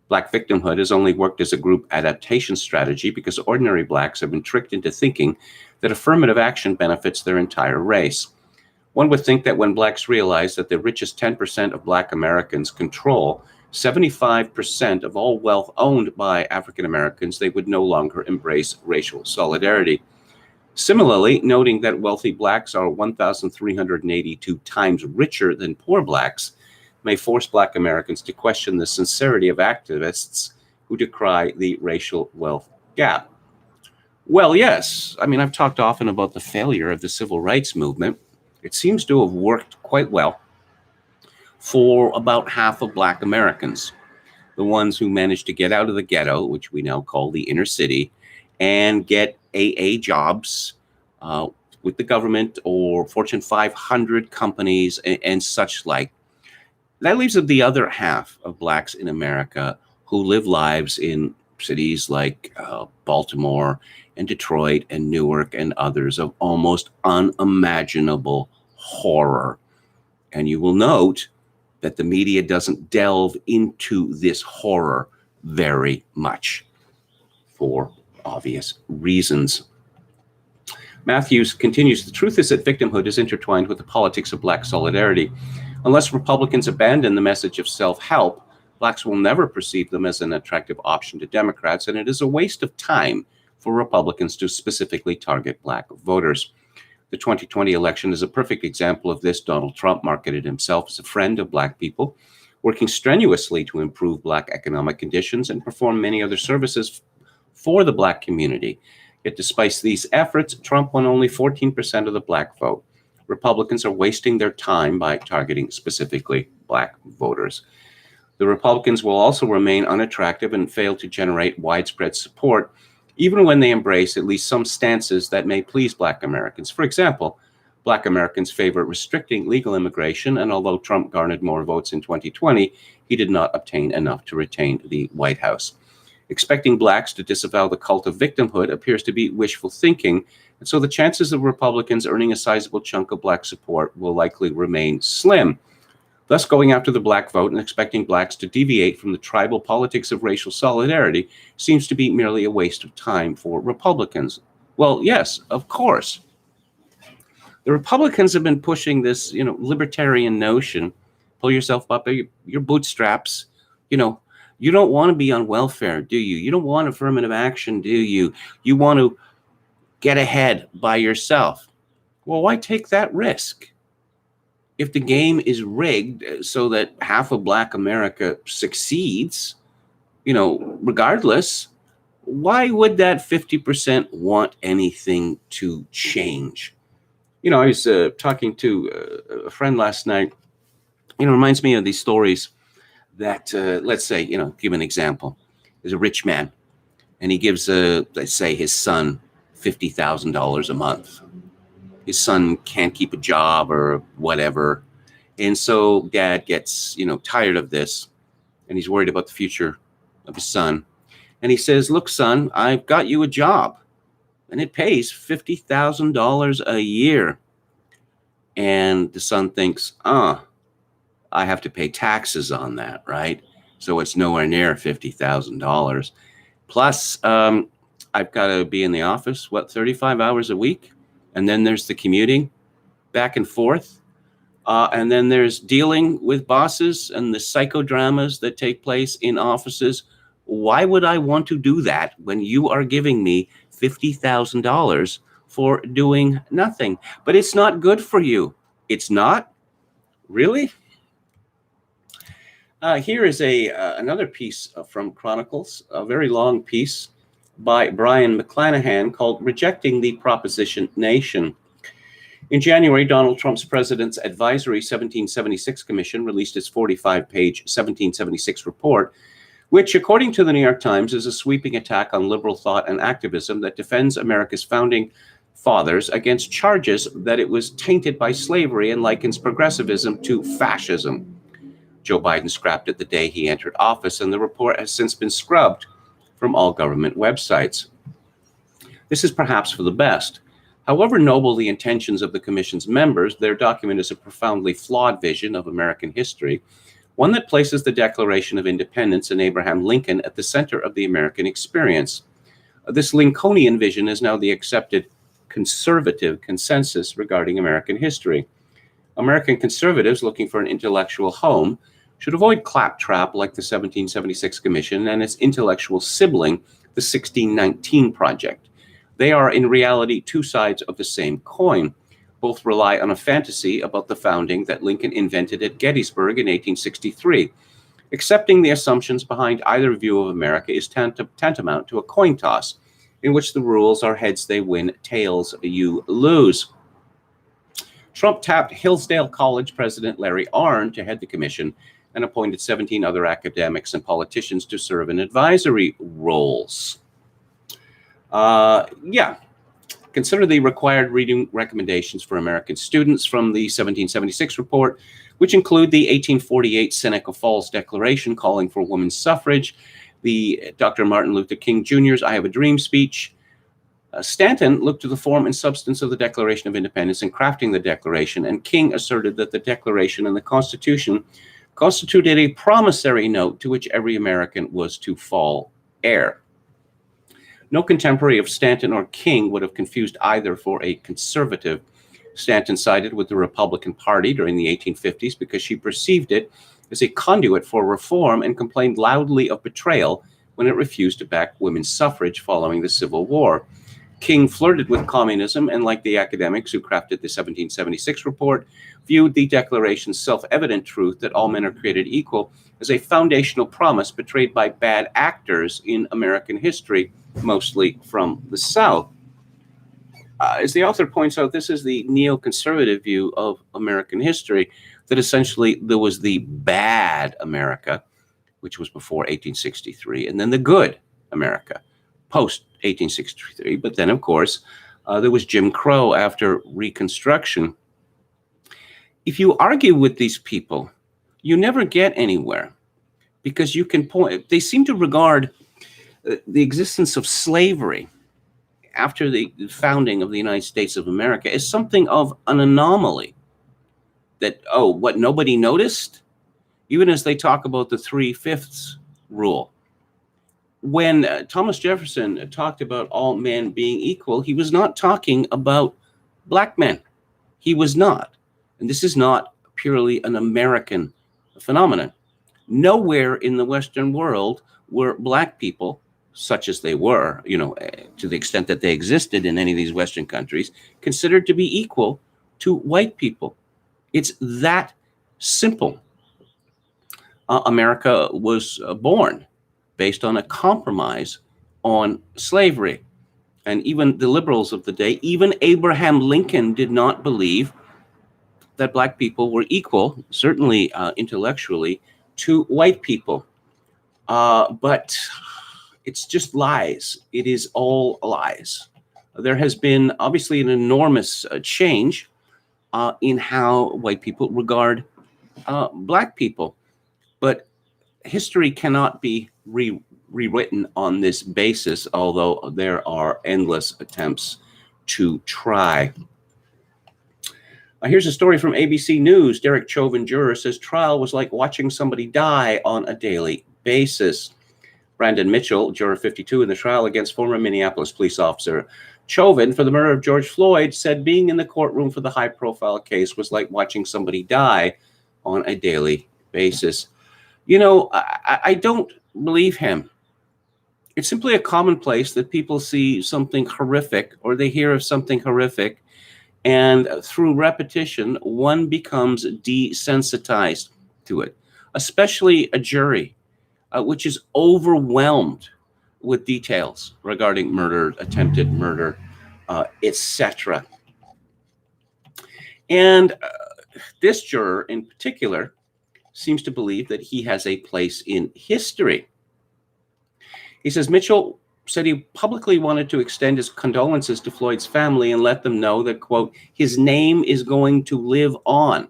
[SPEAKER 1] Black victimhood has only worked as a group adaptation strategy because ordinary blacks have been tricked into thinking that affirmative action benefits their entire race. One would think that when blacks realize that the richest 10% of black Americans control 75% of all wealth owned by African Americans, they would no longer embrace racial solidarity. Similarly, noting that wealthy blacks are 1,382 times richer than poor blacks may force black Americans to question the sincerity of activists who decry the racial wealth gap. Well, yes. I mean, I've talked often about the failure of the civil rights movement. It seems to have worked quite well for about half of black Americans, the ones who managed to get out of the ghetto, which we now call the inner city, and get AA jobs with the government or Fortune 500 companies and such like. That leaves the other half of blacks in America who live lives in cities like Baltimore and Detroit and Newark and others of almost unimaginable horror. And you will note that the media doesn't delve into this horror very much for obvious reasons. Matthews continues, the truth is that victimhood is intertwined with the politics of black solidarity. Unless Republicans abandon the message of self-help, blacks will never perceive them as an attractive option to Democrats, and it is a waste of time for Republicans to specifically target black voters. The 2020 election is a perfect example of this. Donald Trump marketed himself as a friend of black people, working strenuously to improve black economic conditions and perform many other services for the black community. Yet despite these efforts, Trump won only 14% of the black vote. Republicans are wasting their time by targeting specifically black voters. The Republicans will also remain unattractive and fail to generate widespread support, even when they embrace at least some stances that may please black Americans. For example, black Americans favor restricting legal immigration, and although Trump garnered more votes in 2020, he did not obtain enough to retain the White House. Expecting blacks to disavow the cult of victimhood appears to be wishful thinking, and so the chances of Republicans earning a sizable chunk of black support will likely remain slim. Thus, going after the black vote and expecting blacks to deviate from the tribal politics of racial solidarity seems to be merely a waste of time for Republicans. Well, yes, of course. The Republicans have been pushing this, libertarian notion. Pull yourself up by your bootstraps. You don't want to be on welfare, do you? You don't want affirmative action, do you? You want to get ahead by yourself. Well, why take that risk? If the game is rigged so that half of black America succeeds, regardless, why would that 50% want anything to change? I was talking to a friend last night. It reminds me of these stories that, let's say, give an example. There's a rich man, and he gives, let's say, his son $50,000 a month. His son can't keep a job or whatever. And so dad gets, tired of this, and he's worried about the future of his son. And he says, look, son, I've got you a job, and it pays $50,000 a year. And the son thinks, I have to pay taxes on that, right? So it's nowhere near $50,000. Plus, I've got to be in the office, 35 hours a week? And then there's the commuting back and forth. And then there's dealing with bosses and the psychodramas that take place in offices. Why would I want to do that when you are giving me $50,000 for doing nothing? But it's not good for you. It's not? Really? Here is another piece from Chronicles, a very long piece by Brian McClanahan called Rejecting the Proposition Nation. In January, Donald Trump's President's Advisory 1776 Commission released its 45-page 1776 report, which, according to the New York Times, is a sweeping attack on liberal thought and activism that defends America's founding fathers against charges that it was tainted by slavery and likens progressivism to fascism. Joe Biden scrapped it the day he entered office, and the report has since been scrubbed from all government websites. This is perhaps for the best. However noble the intentions of the Commission's members, their document is a profoundly flawed vision of American history, one that places the Declaration of Independence and Abraham Lincoln at the center of the American experience. This Lincolnian vision is now the accepted conservative consensus regarding American history. American conservatives looking for an intellectual home should avoid claptrap like the 1776 Commission and its intellectual sibling, the 1619 Project. They are in reality two sides of the same coin. Both rely on a fantasy about the founding that Lincoln invented at Gettysburg in 1863. Accepting the assumptions behind either view of America is tantamount to a coin toss, in which the rules are heads they win, tails you lose. Trump tapped Hillsdale College President Larry Arnn to head the commission and appointed 17 other academics and politicians to serve in advisory roles. Consider the required reading recommendations for American students from the 1776 report, which include the 1848 Seneca Falls Declaration calling for women's suffrage, the Dr. Martin Luther King Jr.'s I Have a Dream speech. Stanton looked to the form and substance of the Declaration of Independence in crafting the Declaration, and King asserted that the Declaration and the Constitution constituted a promissory note to which every American was to fall heir. No contemporary of Stanton or King would have confused either for a conservative. Stanton sided with the Republican Party during the 1850s because she perceived it as a conduit for reform and complained loudly of betrayal when it refused to back women's suffrage following the Civil War. King flirted with communism and, like the academics who crafted the 1776 report, viewed the Declaration's self-evident truth that all men are created equal as a foundational promise betrayed by bad actors in American history, mostly from the South. As the author points out, this is the neoconservative view of American history, that essentially there was the bad America, which was before 1863, and then the good America, post 1863. But then, of course, there was Jim Crow after Reconstruction. If you argue with these people, you never get anywhere, because you can point. They seem to regard the existence of slavery after the founding of the United States of America as something of an anomaly. That, oh, what, nobody noticed? Even as they talk about the 3/5 rule. When Thomas Jefferson talked about all men being equal, he was not talking about black men. He was not. And this is not purely an American phenomenon. Nowhere in the Western world were black people, such as they were, to the extent that they existed in any of these Western countries, considered to be equal to white people. It's that simple. America was born based on a compromise on slavery. And even the liberals of the day, even Abraham Lincoln, did not believe that black people were equal, certainly intellectually, to white people. But it's just lies. It is all lies. There has been obviously an enormous change in how white people regard black people. But history cannot be rewritten on this basis, although there are endless attempts to try. Here's a story from ABC News. Derek Chauvin, juror, says trial was like watching somebody die on a daily basis. Brandon Mitchell, juror 52 in the trial against former Minneapolis police officer Chauvin for the murder of George Floyd, said being in the courtroom for the high-profile case was like watching somebody die on a daily basis. I don't believe him. It's simply a commonplace that people see something horrific or they hear of something horrific, And through repetition, one becomes desensitized to it, especially a jury, which is overwhelmed with details regarding murder, attempted murder, etc. And this juror in particular seems to believe that he has a place in history. He says Mitchell said he publicly wanted to extend his condolences to Floyd's family and let them know that, quote, his name is going to live on.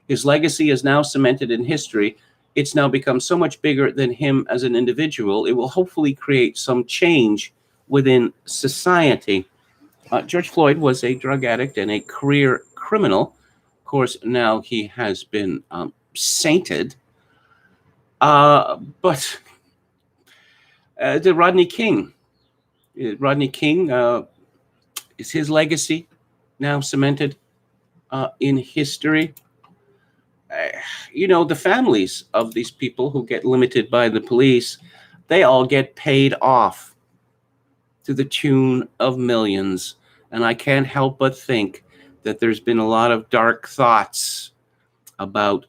[SPEAKER 1] His legacy is now cemented in history. It's now become so much bigger than him as an individual. It will hopefully create some change within society. George Floyd was a drug addict and a career criminal. Of course, now he has been sainted. But the Rodney King, is his legacy now cemented in history? The families of these people who get limited by the police, they all get paid off to the tune of millions. And I can't help but think that there's been a lot of dark thoughts about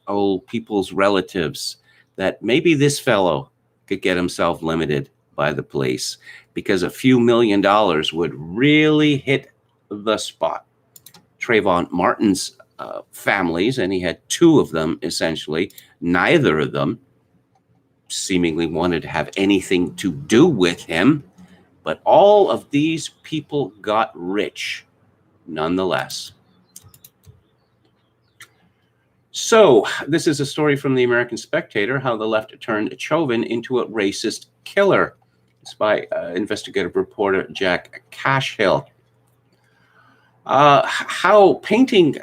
[SPEAKER 1] people's relatives, that maybe this fellow could get himself limited by the police because a few $1 million would really hit the spot. Trayvon Martin's families, and he had two of them essentially, neither of them seemingly wanted to have anything to do with him, but all of these people got rich nonetheless. So this is a story from the American Spectator, how the left turned Chauvin into a racist killer. It's by investigative reporter Jack Cashill. How painting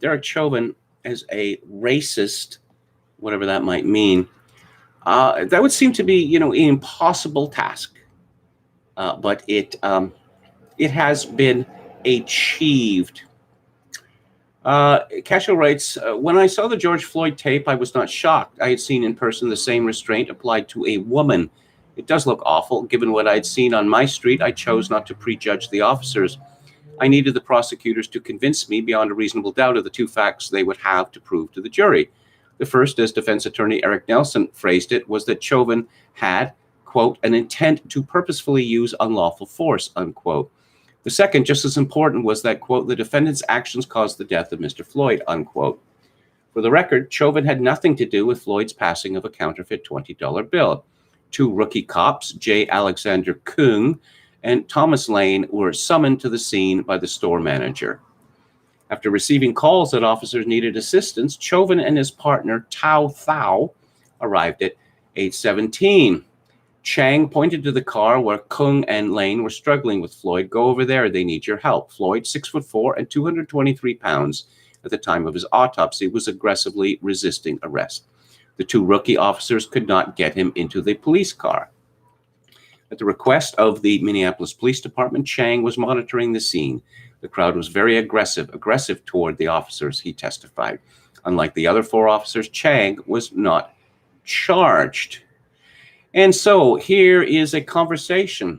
[SPEAKER 1] Derek Chauvin as a racist, whatever that might mean, that would seem to be, an impossible task. But it has been achieved. Cashill writes, when I saw the George Floyd tape, I was not shocked. I had seen in person the same restraint applied to a woman. It does look awful. Given what I'd seen on my street, I chose not to prejudge the officers. I needed the prosecutors to convince me beyond a reasonable doubt of the two facts they would have to prove to the jury. The first, as defense attorney Eric Nelson phrased it, was that Chauvin had, quote, an intent to purposefully use unlawful force, unquote. The second, just as important, was that, quote, the defendant's actions caused the death of Mr. Floyd, unquote. For the record, Chauvin had nothing to do with Floyd's passing of a counterfeit $20 bill. Two rookie cops, J. Alexander Kung and Thomas Lane, were summoned to the scene by the store manager. After receiving calls that officers needed assistance, Chauvin and his partner, Tao Thao, arrived at 8:17. Chang pointed to the car where Kung and Lane were struggling with Floyd. Go over there, they need your help. Floyd, 6'4" and 223 pounds at the time of his autopsy, was aggressively resisting arrest. The two rookie officers could not get him into the police car. At the request of the Minneapolis Police Department, Chang was monitoring the scene. The crowd was very aggressive toward the officers, he testified. Unlike the other four officers, Chang was not charged. And so here is a conversation.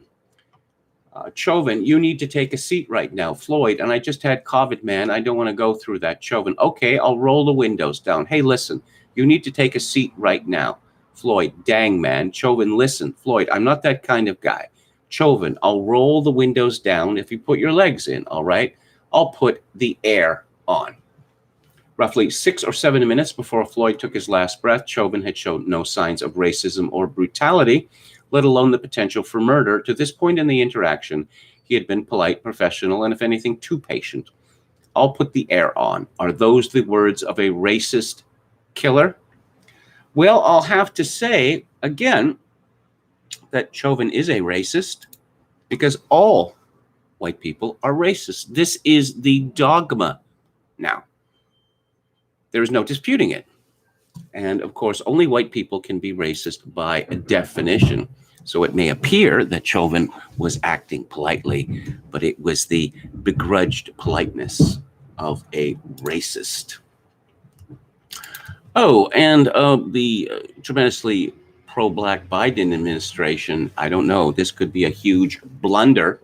[SPEAKER 1] Chauvin, you need to take a seat right now. Floyd, and I just had COVID, man. I don't want to go through that. Chauvin, okay, I'll roll the windows down. Hey, listen, you need to take a seat right now. Floyd, dang, man. Chauvin, listen. Floyd, I'm not that kind of guy. Chauvin, I'll roll the windows down if you put your legs in, all right? I'll put the air on. Roughly 6 or 7 minutes before Floyd took his last breath, Chauvin had shown no signs of racism or brutality, let alone the potential for murder. To this point in the interaction, he had been polite, professional, and if anything, too patient. I'll put the air on. Are those the words of a racist killer? Well, I'll have to say, again, that Chauvin is a racist because all white people are racist. This is the dogma now. There is no disputing it. And of course, only white people can be racist by definition. So it may appear that Chauvin was acting politely, but it was the begrudged politeness of a racist. Oh, and the tremendously pro-black Biden administration, I don't know, this could be a huge blunder.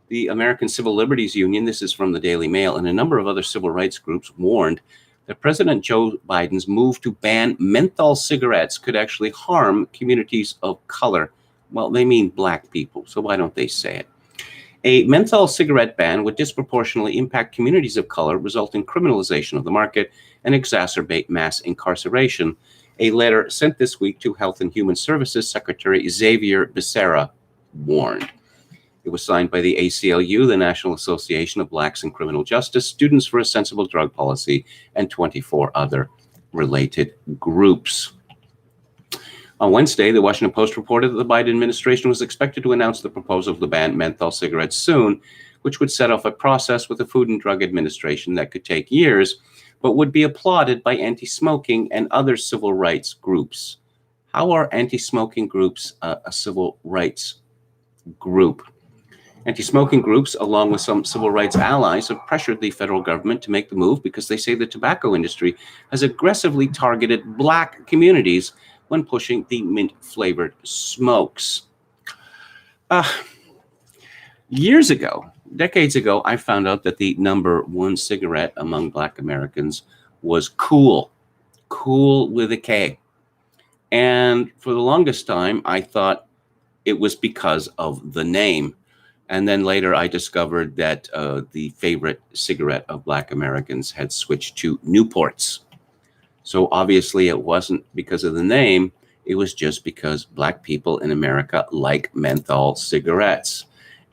[SPEAKER 1] The American Civil Liberties Union, this is from the Daily Mail, and a number of other civil rights groups warned that President Joe Biden's move to ban menthol cigarettes could actually harm communities of color. Well, they mean black people, so why don't they say it? A menthol cigarette ban would disproportionately impact communities of color, result in criminalization of the market, and exacerbate mass incarceration. A letter sent this week to Health and Human Services Secretary Xavier Becerra warned. It was signed by the ACLU, the National Association of Blacks in Criminal Justice, Students for a Sensible Drug Policy, and 24 other related groups. On Wednesday, the Washington Post reported that the Biden administration was expected to announce the proposal to ban menthol cigarettes soon, which would set off a process with the Food and Drug Administration that could take years, but would be applauded by anti-smoking and other civil rights groups. How are anti-smoking groups a civil rights group? Anti-smoking groups, along with some civil rights allies, have pressured the federal government to make the move because they say the tobacco industry has aggressively targeted black communities when pushing the mint-flavored smokes. Years ago, decades ago, I found out that the number one cigarette among black Americans was Cool. Cool with a K. And for the longest time, I thought it was because of the name. And then later I discovered that the favorite cigarette of black Americans had switched to Newports. So obviously it wasn't because of the name. It was just because black people in America like menthol cigarettes.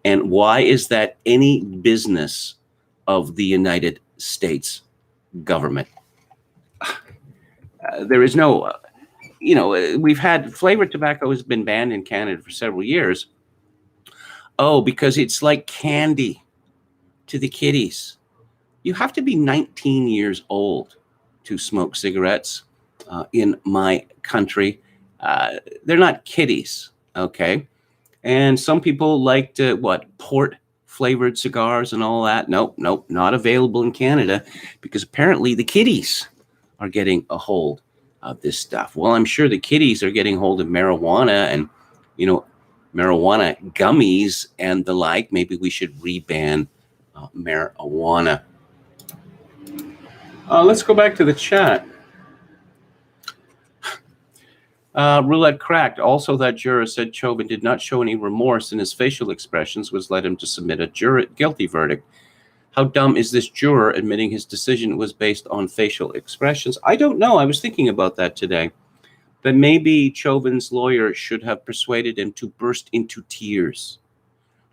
[SPEAKER 1] And why is that any business of the United States government? There is no, we've had flavored tobacco has been banned in Canada for several years. Oh, because it's like candy to the kiddies. You have to be 19 years old to smoke cigarettes in my country. They're not kiddies, okay? And some people like to, port flavored cigars and all that. Nope, not available in Canada because apparently the kiddies are getting a hold of this stuff. Well, I'm sure the kiddies are getting hold of marijuana and, marijuana gummies and the like. Maybe we should reban marijuana. Let's go back to the chat. Roulette cracked. Also, that juror said Chauvin did not show any remorse in his facial expressions, which led him to submit a guilty verdict. How dumb is this juror admitting his decision was based on facial expressions? I don't know. I was thinking about that today. That maybe Chauvin's lawyer should have persuaded him to burst into tears,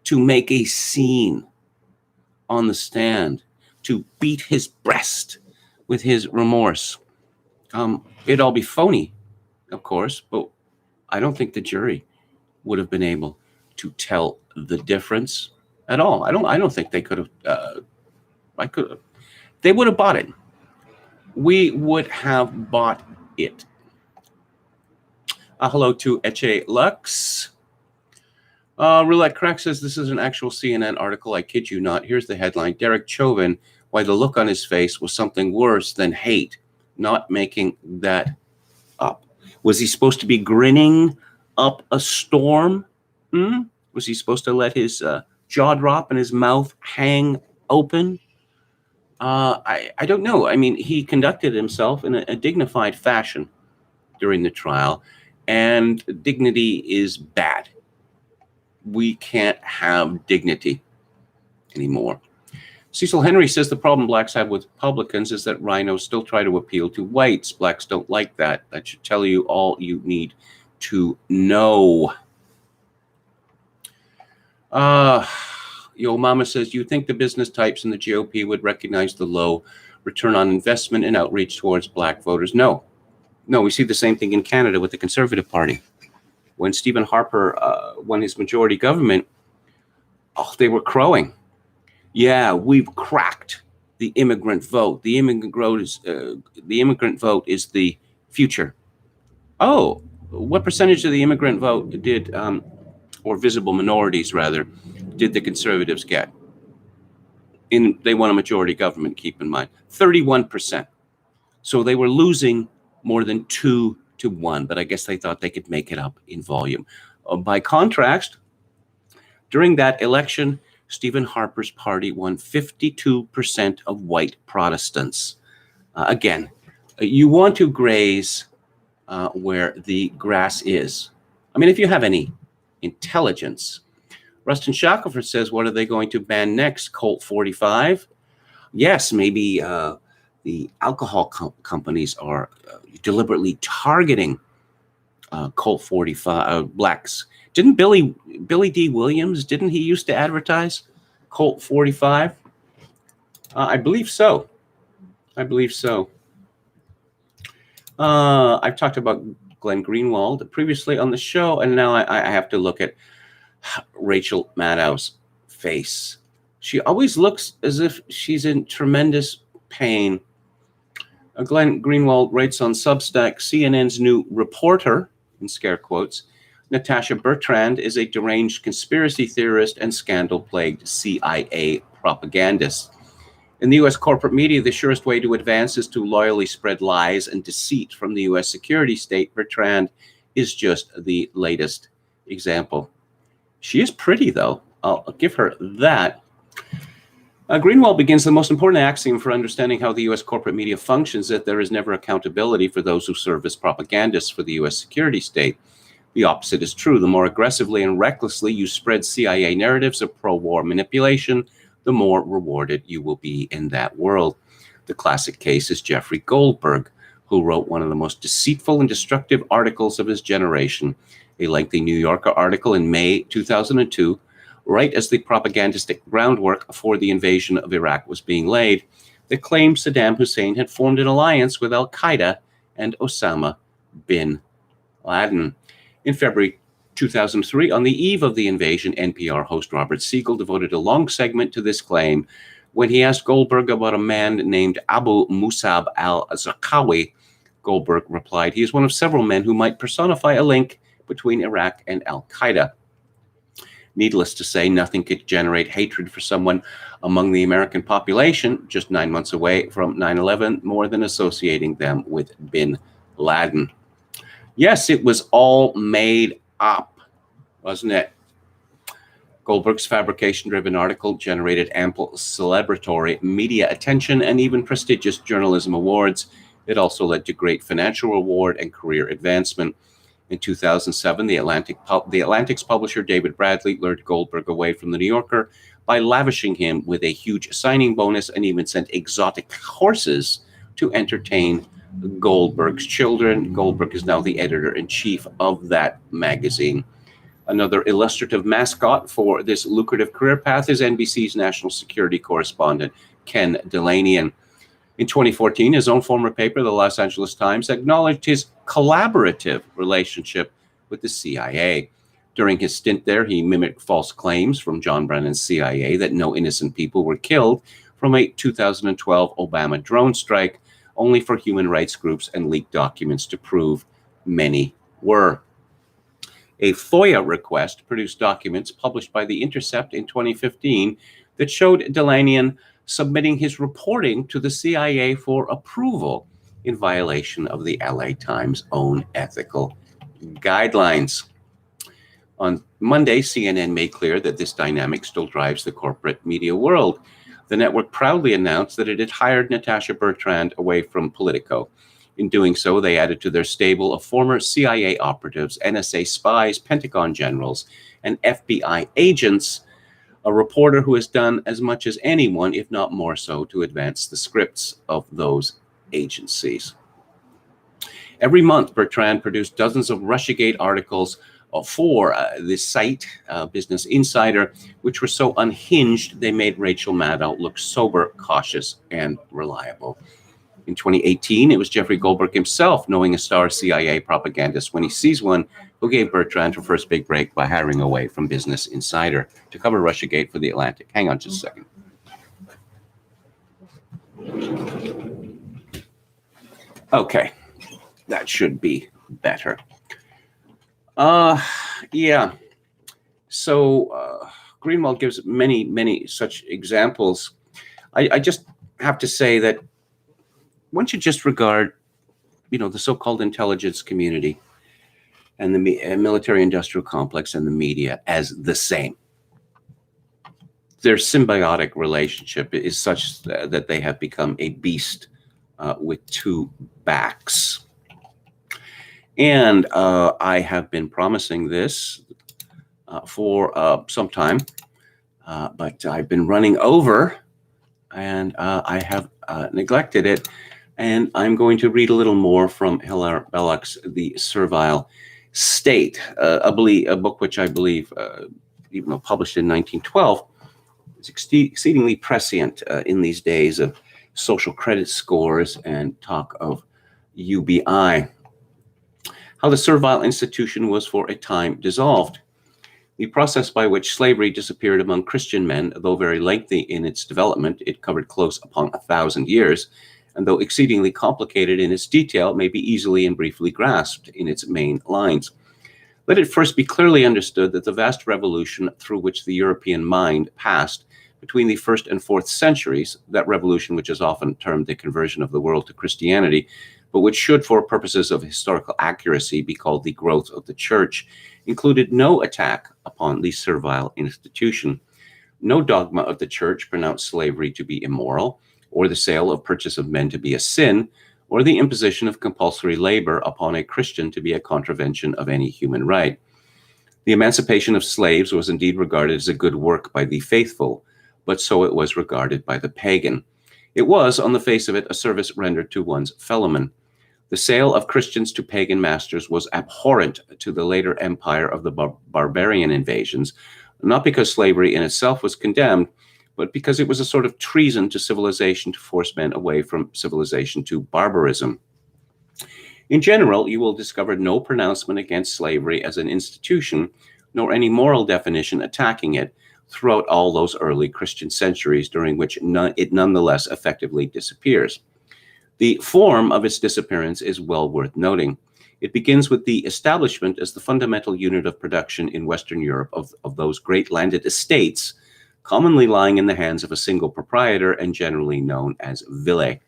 [SPEAKER 1] to make a scene on the stand, to beat his breast with his remorse. It'd all be phony, of course, but I don't think the jury would have been able to tell the difference at all. I don't think they could have. They would have bought it. We would have bought it. Hello to Eche Lux. Roulette Crack says this is an actual CNN article. I kid you not. Here's the headline. Derek Chauvin, why the look on his face was something worse than hate. Not making that up. Was he supposed to be grinning up a storm? Was he supposed to let his jaw drop and his mouth hang open? I don't know. I mean, he conducted himself in a dignified fashion during the trial. And dignity is bad. We can't have dignity anymore. Cecil Henry says the problem blacks have with Republicans is that rhinos still try to appeal to whites. Blacks don't like that. That should tell you all you need to know. Yo Mama says, you think the business types in the GOP would recognize the low return on investment and outreach towards black voters? No, we see the same thing in Canada with the Conservative Party. When Stephen Harper won his majority government, they were crowing. Yeah, we've cracked the immigrant vote. The immigrant vote is the future. Oh, what percentage of the immigrant vote did, or visible minorities rather, did the Conservatives get? They won a majority government, keep in mind. 31%. So they were losing more than 2-1, but I guess they thought they could make it up in volume. By contrast, during that election, Stephen Harper's party won 52% of white Protestants. Again, you want to graze where the grass is. I mean, if you have any intelligence. Rustin Shackelford says, what are they going to ban next? Colt 45? Yes, maybe the alcohol companies are deliberately targeting Colt 45 blacks. Didn't Billy D. Williams, didn't he used to advertise Colt 45? I believe so. I've talked about Glenn Greenwald previously on the show, and now I have to look at Rachel Maddow's face. She always looks as if she's in tremendous pain. Glenn Greenwald writes on Substack, CNN's new reporter, in scare quotes, Natasha Bertrand is a deranged conspiracy theorist and scandal-plagued CIA propagandist. In the U.S. corporate media, the surest way to advance is to loyally spread lies and deceit from the U.S. security state. Bertrand is just the latest example. She is pretty, though. I'll give her that. Greenwald begins the most important axiom for understanding how the U.S. corporate media functions, that there is never accountability for those who serve as propagandists for the U.S. security state. The opposite is true. The more aggressively and recklessly you spread CIA narratives of pro-war manipulation, the more rewarded you will be in that world. The classic case is Jeffrey Goldberg, who wrote one of the most deceitful and destructive articles of his generation, a lengthy New Yorker article in May 2002, right as the propagandistic groundwork for the invasion of Iraq was being laid, that claimed Saddam Hussein had formed an alliance with al-Qaeda and Osama bin Laden. In February 2003, on the eve of the invasion, NPR host Robert Siegel devoted a long segment to this claim when he asked Goldberg about a man named Abu Musab al-Zarqawi. Goldberg replied, he is one of several men who might personify a link between Iraq and al-Qaeda. Needless to say, nothing could generate hatred for someone among the American population just 9 months away from 9/11 more than associating them with bin Laden. Yes, it was all made up, wasn't it? Goldberg's fabrication-driven article generated ample celebratory media attention and even prestigious journalism awards. It also led to great financial reward and career advancement. In 2007, the Atlantic's publisher David Bradley lured Goldberg away from the New Yorker by lavishing him with a huge signing bonus and even sent exotic horses to entertain Goldberg's children. Goldberg is now the editor-in-chief of that magazine. Another illustrative mascot for this lucrative career path is NBC's national security correspondent, Ken Delanian. In 2014, his own former paper, the Los Angeles Times, acknowledged his collaborative relationship with the CIA. During his stint there, he mimicked false claims from John Brennan's CIA that no innocent people were killed from a 2012 Obama drone strike, only for human rights groups and leaked documents to prove many were. A FOIA request produced documents published by The Intercept in 2015 that showed Delanian submitting his reporting to the CIA for approval in violation of the LA Times' own ethical guidelines. On Monday, CNN made clear that this dynamic still drives the corporate media world. The network proudly announced that it had hired Natasha Bertrand away from Politico. In doing so, they added to their stable of former CIA operatives, NSA spies, Pentagon generals, and FBI agents, a reporter who has done as much as anyone, if not more so, to advance the scripts of those agencies. Every month, Bertrand produced dozens of Russiagate articles for this site, Business Insider, which were so unhinged they made Rachel Maddow look sober, cautious, and reliable. In 2018, it was Jeffrey Goldberg himself, knowing a star CIA propagandist when he sees one, who gave Bertrand her first big break by hiring away from Business Insider to cover Russiagate for The Atlantic. Hang on just a second. Okay, that should be better. Yeah. So Greenwald gives many such examples. I just have to say that one should just regard, the so-called intelligence community and the military-industrial complex and the media as the same. their symbiotic relationship is such that they have become a beast with two backs. And I have been promising this for some time, but I've been running over, and I have neglected it. And I'm going to read a little more from Hilaire Belloc's The Servile State, a book which I believe, even though published in 1912, is exceedingly prescient in these days of social credit scores and talk of UBI. How the servile institution was for a time dissolved. The process by which slavery disappeared among Christian men, though very lengthy in its development, it covered close upon 1,000 years, and though exceedingly complicated in its detail, may be easily and briefly grasped in its main lines. Let it first be clearly understood that the vast revolution through which the European mind passed between the 1st and 4th centuries, that revolution which is often termed the conversion of the world to Christianity, but which should, for purposes of historical accuracy, be called the growth of the church, included no attack upon the servile institution. No dogma of the church pronounced slavery to be immoral, or the sale of purchase of men to be a sin, or the imposition of compulsory labor upon a Christian to be a contravention of any human right. The emancipation of slaves was indeed regarded as a good work by the faithful, but so it was regarded by the pagan. It was, on the face of it, a service rendered to one's fellowmen. The sale of Christians to pagan masters was abhorrent to the later empire of the barbarian invasions, not because slavery in itself was condemned, but because it was a sort of treason to civilization to force men away from civilization to barbarism. In general, you will discover no pronouncement against slavery as an institution, nor any moral definition attacking it throughout all those early Christian centuries during which it nonetheless effectively disappears. The form of its disappearance is well worth noting. It begins with the establishment as the fundamental unit of production in Western Europe of those great landed estates, commonly lying in the hands of a single proprietor and generally known as villae.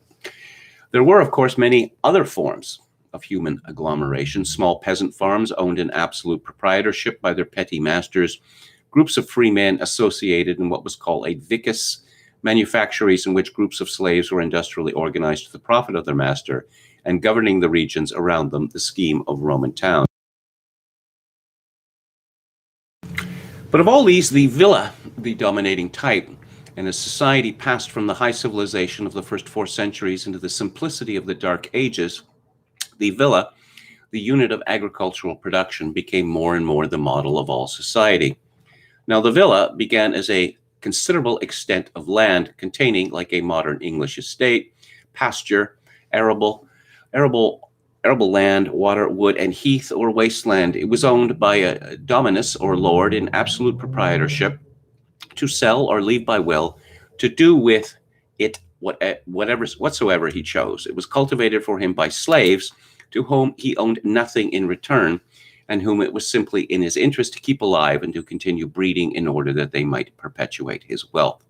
[SPEAKER 1] There were, of course, many other forms of human agglomeration: small peasant farms owned in absolute proprietorship by their petty masters, groups of free men associated in what was called a vicus, manufactories in which groups of slaves were industrially organized to the profit of their master, and governing the regions around them, the scheme of Roman towns. But of all these, the villa, the dominating type, and as society passed from the high civilization of the first 4 centuries into the simplicity of the Dark Ages, the villa, the unit of agricultural production, became more and more the model of all society. Now, the villa began as a considerable extent of land containing, like a modern English estate, pasture, arable land, water, wood, and heath or wasteland. It was owned by a dominus or lord in absolute proprietorship to sell or leave by will, to do with it whatsoever he chose. It was cultivated for him by slaves to whom he owned nothing in return, and whom it was simply in his interest to keep alive and to continue breeding in order that they might perpetuate his wealth.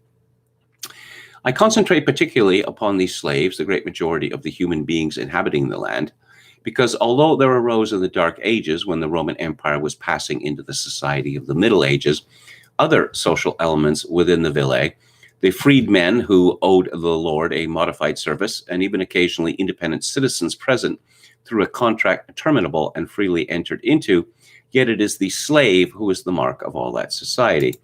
[SPEAKER 1] I concentrate particularly upon these slaves, the great majority of the human beings inhabiting the land, because although there arose in the Dark Ages, when the Roman Empire was passing into the society of the Middle Ages, other social elements within the villae, the freedmen who owed the lord a modified service, and even occasionally independent citizens present through a contract terminable and freely entered into, yet it is the slave who is the mark of all that society.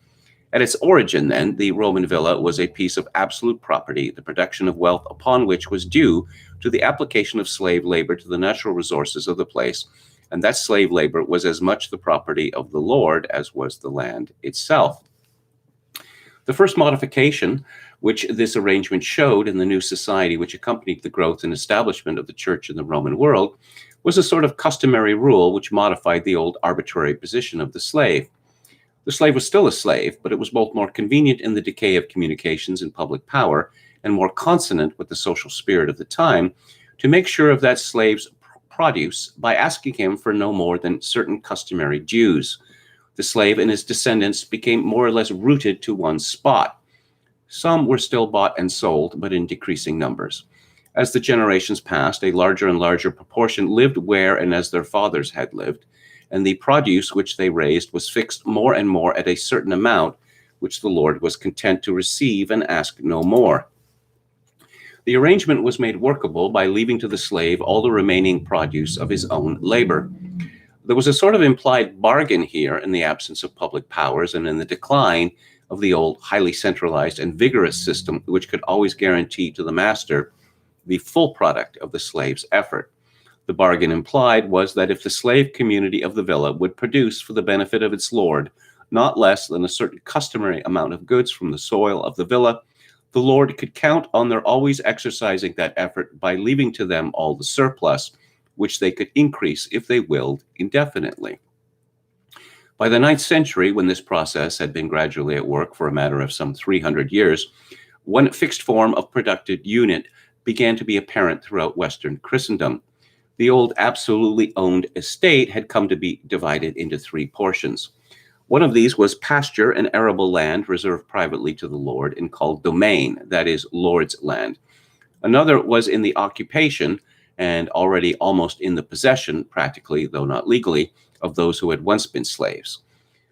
[SPEAKER 1] At its origin, then, the Roman villa was a piece of absolute property, the production of wealth upon which was due to the application of slave labor to the natural resources of the place, and that slave labor was as much the property of the lord as was the land itself. The first modification which this arrangement showed in the new society which accompanied the growth and establishment of the church in the Roman world was a sort of customary rule which modified the old arbitrary position of the slave. The slave was still a slave, but it was both more convenient in the decay of communications and public power and more consonant with the social spirit of the time to make sure of that slave's produce by asking him for no more than certain customary dues. The slave and his descendants became more or less rooted to one spot. Some were still bought and sold, but in decreasing numbers. As the generations passed, a larger and larger proportion lived where and as their fathers had lived, and the produce which they raised was fixed more and more at a certain amount, which the lord was content to receive and ask no more. The arrangement was made workable by leaving to the slave all the remaining produce of his own labor. There was a sort of implied bargain here in the absence of public powers and in the decline of the old highly centralized and vigorous system, which could always guarantee to the master the full product of the slave's effort. The bargain implied was that if the slave community of the villa would produce for the benefit of its lord not less than a certain customary amount of goods from the soil of the villa, the lord could count on their always exercising that effort by leaving to them all the surplus, which they could increase if they willed indefinitely. By the 9th century, when this process had been gradually at work for a matter of some 300 years, one fixed form of productive unit began to be apparent throughout Western Christendom. The old absolutely owned estate had come to be divided into 3 portions. One of these was pasture and arable land reserved privately to the lord and called domain, that is, lord's land. Another was in the occupation and already almost in the possession, practically, though not legally, of those who had once been slaves.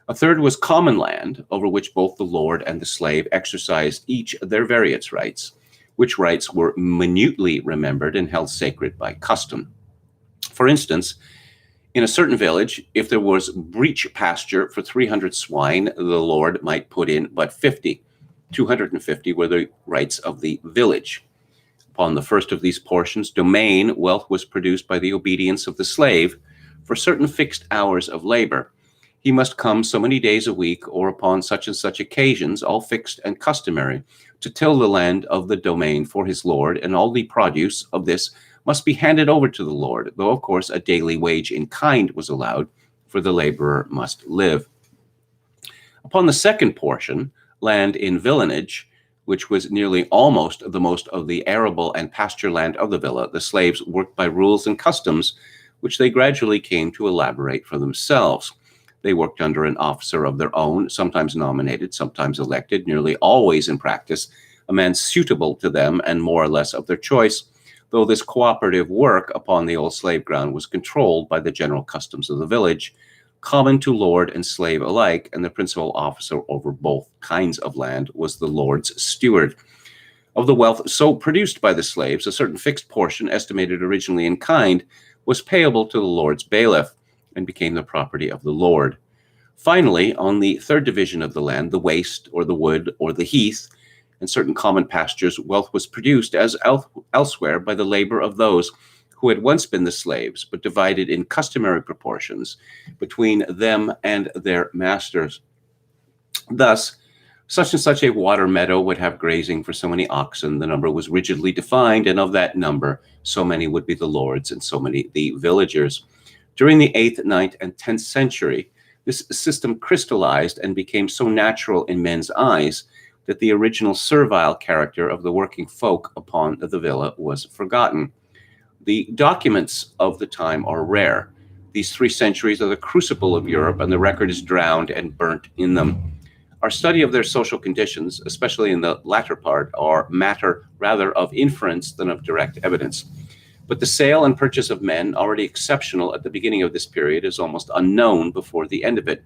[SPEAKER 1] A third was common land, over which both the lord and the slave exercised each their various rights, which rights were minutely remembered and held sacred by custom. For instance, in a certain village, if there was breech pasture for 300 swine, the lord might put in but 50. 250 were the rights of the village. Upon the first of these portions, domain, wealth was produced by the obedience of the slave for certain fixed hours of labor. He must come so many days a week or upon such and such occasions, all fixed and customary, to till the land of the domain for his lord, and all the produce of this must be handed over to the lord, though of course a daily wage in kind was allowed, for the laborer must live. Upon the second portion, land in villanage, which was nearly almost the most of the arable and pasture land of the villa, the slaves worked by rules and customs, which they gradually came to elaborate for themselves. They worked under an officer of their own, sometimes nominated, sometimes elected, nearly always in practice, a man suitable to them and more or less of their choice, though this cooperative work upon the old slave ground was controlled by the general customs of the village, common to lord and slave alike, and the principal officer over both kinds of land was the lord's steward. Of the wealth so produced by the slaves, a certain fixed portion, estimated originally in kind, was payable to the lord's bailiff and became the property of the lord. Finally, on the third division of the land, the waste or the wood or the heath, and certain common pastures, wealth was produced as elsewhere by the labor of those who had once been the slaves, but divided in customary proportions between them and their masters. Thus, such and such a water meadow would have grazing for so many oxen. The number was rigidly defined, and of that number, so many would be the lords and so many the villagers. During the 8th, 9th, and 10th century, this system crystallized and became so natural in men's eyes that the original servile character of the working folk upon the villa was forgotten. The documents of the time are rare. These 3 centuries are the crucible of Europe, and the record is drowned and burnt in them. Our study of their social conditions, especially in the latter part, are matter rather of inference than of direct evidence. But the sale and purchase of men, already exceptional at the beginning of this period, is almost unknown before the end of it.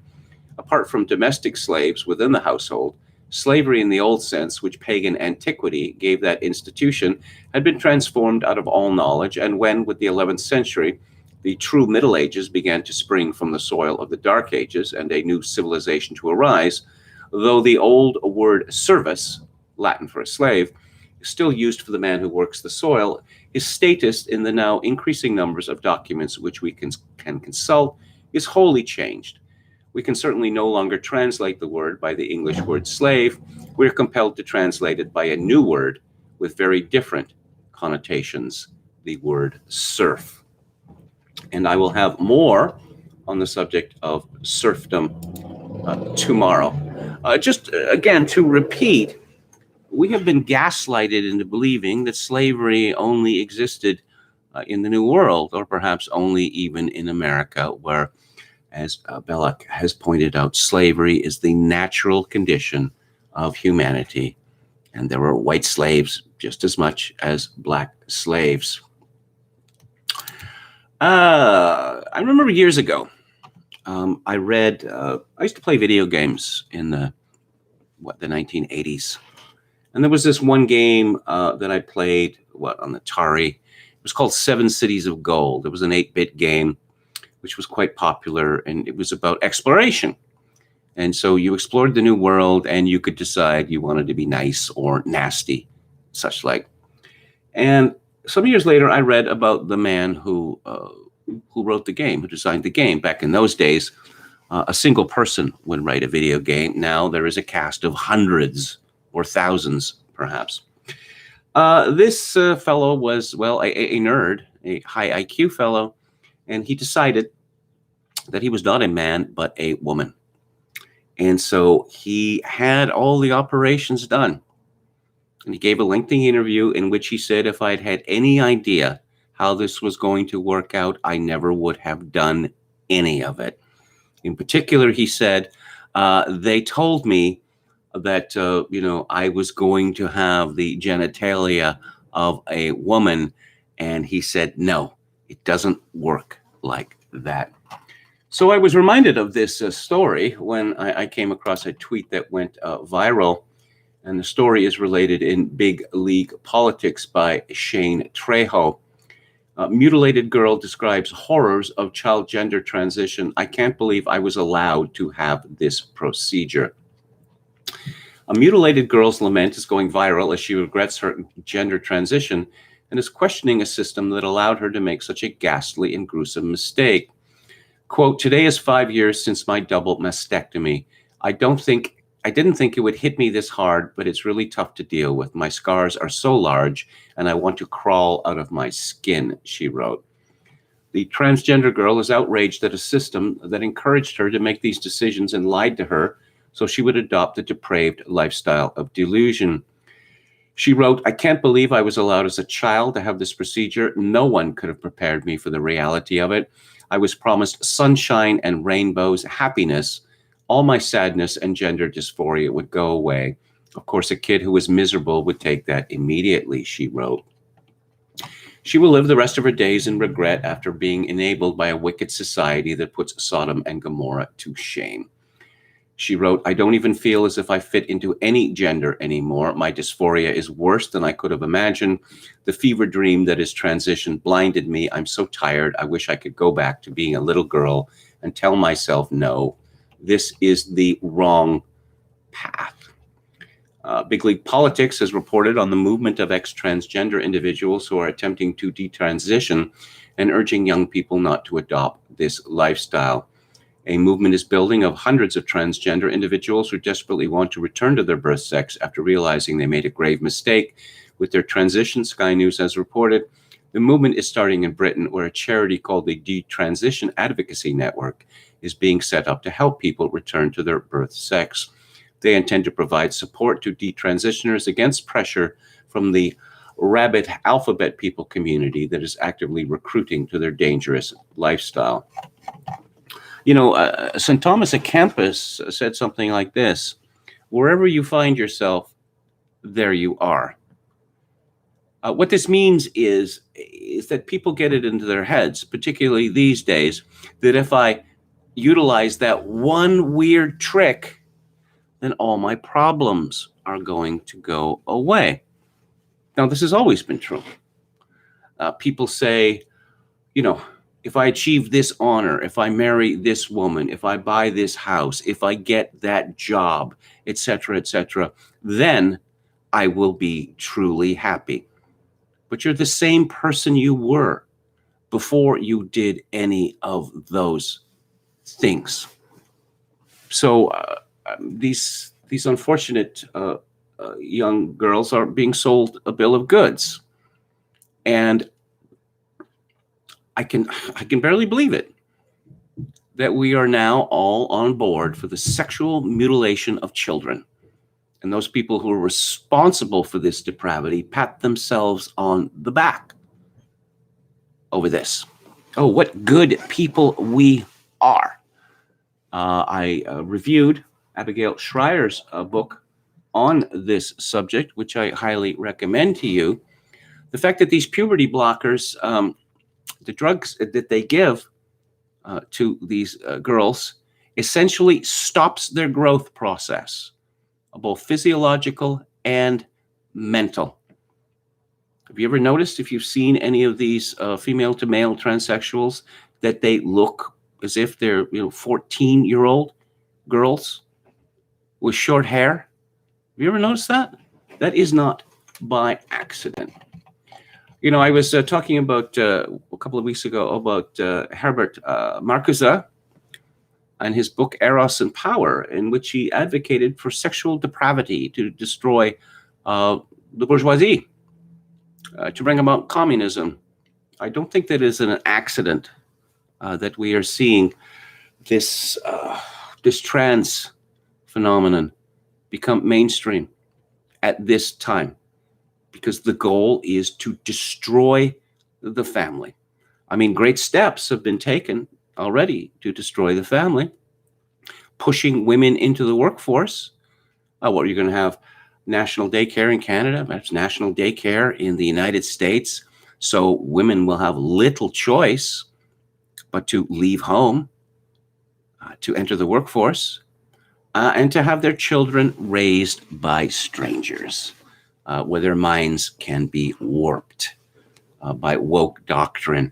[SPEAKER 1] Apart from domestic slaves within the household, slavery in the old sense, which pagan antiquity gave that institution, had been transformed out of all knowledge, and when, with the 11th century, the true Middle Ages began to spring from the soil of the Dark Ages and a new civilization to arise, though the old word service, Latin for a slave, is still used for the man who works the soil, his status in the now increasing numbers of documents which we can consult is wholly changed. We can certainly no longer translate the word by the English word slave. We are compelled to translate it by a new word with very different connotations, the word serf. And I will have more on the subject of serfdom tomorrow. Just again, to repeat, we have been gaslighted into believing that slavery only existed in the New World, or perhaps only even in America, where, as Belloc has pointed out, slavery is the natural condition of humanity. And there were white slaves just as much as black slaves. I remember years ago, I used to play video games in the the 1980s. And there was this one game that I played, on the Atari. It was called 7 Cities of Gold. It was an 8-bit game, which was quite popular, and it was about exploration. And so you explored the new world, and you could decide you wanted to be nice or nasty, such like. And some years later, I read about the man who wrote the game, who designed the game. Back in those days, a single person would write a video game. Now there is a cast of hundreds or thousands, perhaps. This fellow was, a nerd, a high IQ fellow, and he decided that he was not a man, but a woman. And so he had all the operations done. And he gave a lengthy interview in which he said, if I'd had any idea how this was going to work out, I never would have done any of it. In particular, he said, they told me that, I was going to have the genitalia of a woman. And he said, no, it doesn't work like that. So I was reminded of this story when I came across a tweet that went viral. And the story is related in Big League Politics by Shane Trejo. Mutilated girl describes horrors of child gender transition. I can't believe I was allowed to have this procedure. A mutilated girl's lament is going viral as she regrets her gender transition and is questioning a system that allowed her to make such a ghastly and gruesome mistake. Quote, today is 5 years since my double mastectomy. I didn't think it would hit me this hard, but it's really tough to deal with. My scars are so large and I want to crawl out of my skin, she wrote. The transgender girl is outraged at a system that encouraged her to make these decisions and lied to her so she would adopt a depraved lifestyle of delusion. She wrote, I can't believe I was allowed as a child to have this procedure. No one could have prepared me for the reality of it. I was promised sunshine and rainbows, happiness. All my sadness and gender dysphoria would go away. Of course, a kid who was miserable would take that immediately, she wrote. She will live the rest of her days in regret after being enabled by a wicked society that puts Sodom and Gomorrah to shame. She wrote, I don't even feel as if I fit into any gender anymore. My dysphoria is worse than I could have imagined. The fever dream that is transition blinded me. I'm so tired. I wish I could go back to being a little girl and tell myself no. This is the wrong path. Big League Politics has reported on the movement of ex-transgender individuals who are attempting to detransition and urging young people not to adopt this lifestyle. A movement is building of hundreds of transgender individuals who desperately want to return to their birth sex after realizing they made a grave mistake with their transition. Sky News has reported the movement is starting in Britain, where a charity called the Detransition Advocacy Network is being set up to help people return to their birth sex. They intend to provide support to detransitioners against pressure from the rabid alphabet people community that is actively recruiting to their dangerous lifestyle. St. Thomas à Kempis said something like this: wherever you find yourself, there you are. What this means is that people get it into their heads, particularly these days, that if I utilize that one weird trick, then all my problems are going to go away. Now, this has always been true. People say, if I achieve this honor, if I marry this woman, if I buy this house, if I get that job, etc., then I will be truly happy. But you're the same person you were before you did any of those things. So these unfortunate young girls are being sold a bill of goods, and I can barely believe it that we are now all on board for the sexual mutilation of children. And those people who are responsible for this depravity pat themselves on the back over this. Oh, what good people we are. I reviewed Abigail Schreier's book on this subject, which I highly recommend to you. The fact that these puberty blockers, the drugs that they give to these girls, essentially stops their growth process. both physiological and mental. Have you ever noticed, if you've seen any of these female to male transsexuals, that they look as if they're 14-year-old girls with short hair? Have you ever noticed that? That is not by accident. I was talking about a couple of weeks ago about Herbert Marcuse and his book Eros and Power, in which he advocated for sexual depravity to destroy the bourgeoisie, to bring about communism. I don't think that is an accident that we are seeing this trans phenomenon become mainstream at this time, because the goal is to destroy the family. I mean, great steps have been taken already to destroy the family, pushing women into the workforce. What are you going to have? National daycare in Canada, perhaps national daycare in the United States. So women will have little choice but to leave home, to enter the workforce, and to have their children raised by strangers, where their minds can be warped by woke doctrine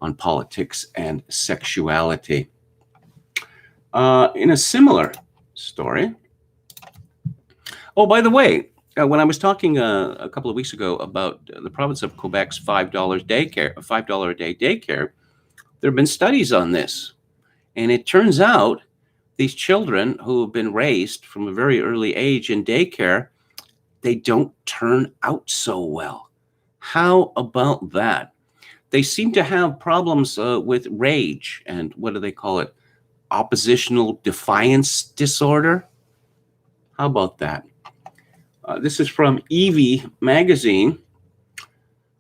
[SPEAKER 1] on politics and sexuality. In a similar story, by the way, when I was talking a couple of weeks ago about the province of Quebec's $5 a day daycare, there have been studies on this. And it turns out these children who have been raised from a very early age in daycare, they don't turn out so well. How about that? They seem to have problems with rage and, what do they call it? Oppositional defiance disorder. How about that? This is from Evie magazine.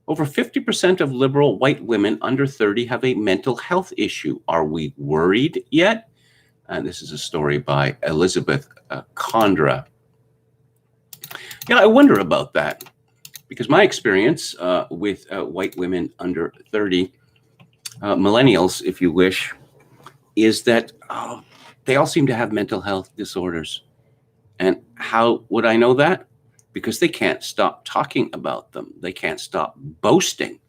[SPEAKER 1] Over 50% of liberal white women under 30 have a mental health issue. Are we worried yet? And this is a story by Elizabeth Condra. Yeah, I wonder about that, because my experience with white women under 30, millennials, if you wish, is that they all seem to have mental health disorders. And how would I know that? Because they can't stop talking about them. They can't stop boasting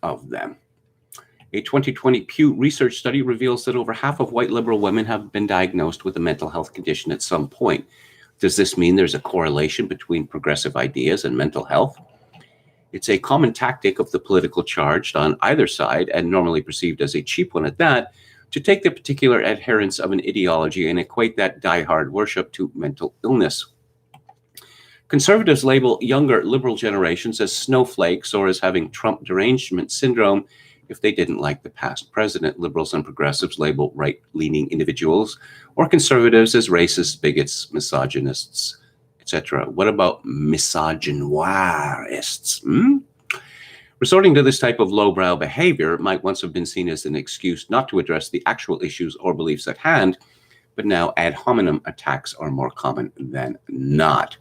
[SPEAKER 1] of them. A 2020 Pew Research study reveals that over half of white liberal women have been diagnosed with a mental health condition at some point. Does this mean there's a correlation between progressive ideas and mental health? It's a common tactic of the political charged on either side, and normally perceived as a cheap one at that, to take the particular adherents of an ideology and equate that diehard worship to mental illness. Conservatives label younger liberal generations as snowflakes or as having Trump derangement syndrome if they didn't like the past president. Liberals and progressives label right-leaning individuals or conservatives as racists, bigots, misogynists, etc. What about misogynoirists? Resorting to this type of lowbrow behavior might once have been seen as an excuse not to address the actual issues or beliefs at hand, but now ad hominem attacks are more common than not.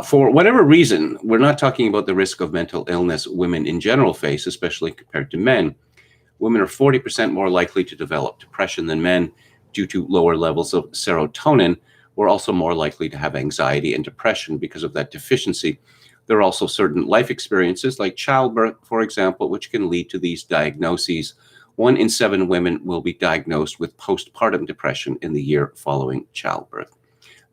[SPEAKER 1] For whatever reason, we're not talking about the risk of mental illness women in general face, especially compared to men. Women are 40% more likely to develop depression than men due to lower levels of serotonin. We're also more likely to have anxiety and depression because of that deficiency. There are also certain life experiences like childbirth, for example, which can lead to these diagnoses. 1 in 7 women will be diagnosed with postpartum depression in the year following childbirth.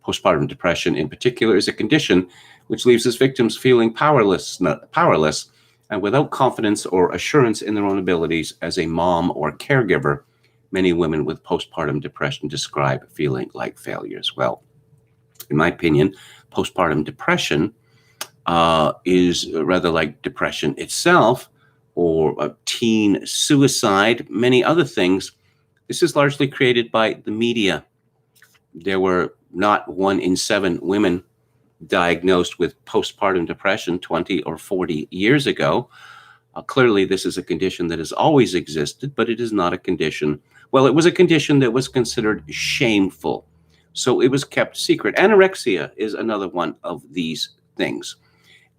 [SPEAKER 1] Postpartum depression in particular is a condition which leaves its victims feeling powerless and without confidence or assurance in their own abilities as a mom or caregiver. Many women with postpartum depression describe feeling like failures. Well, in my opinion, postpartum depression is rather like depression itself or a teen suicide, many other things. This is largely created by the media. There were not 1 in 7 women diagnosed with postpartum depression 20 or 40 years ago. Clearly, this is a condition that has always existed, but it is not a condition. Well, it was a condition that was considered shameful, so it was kept secret. Anorexia is another one of these things.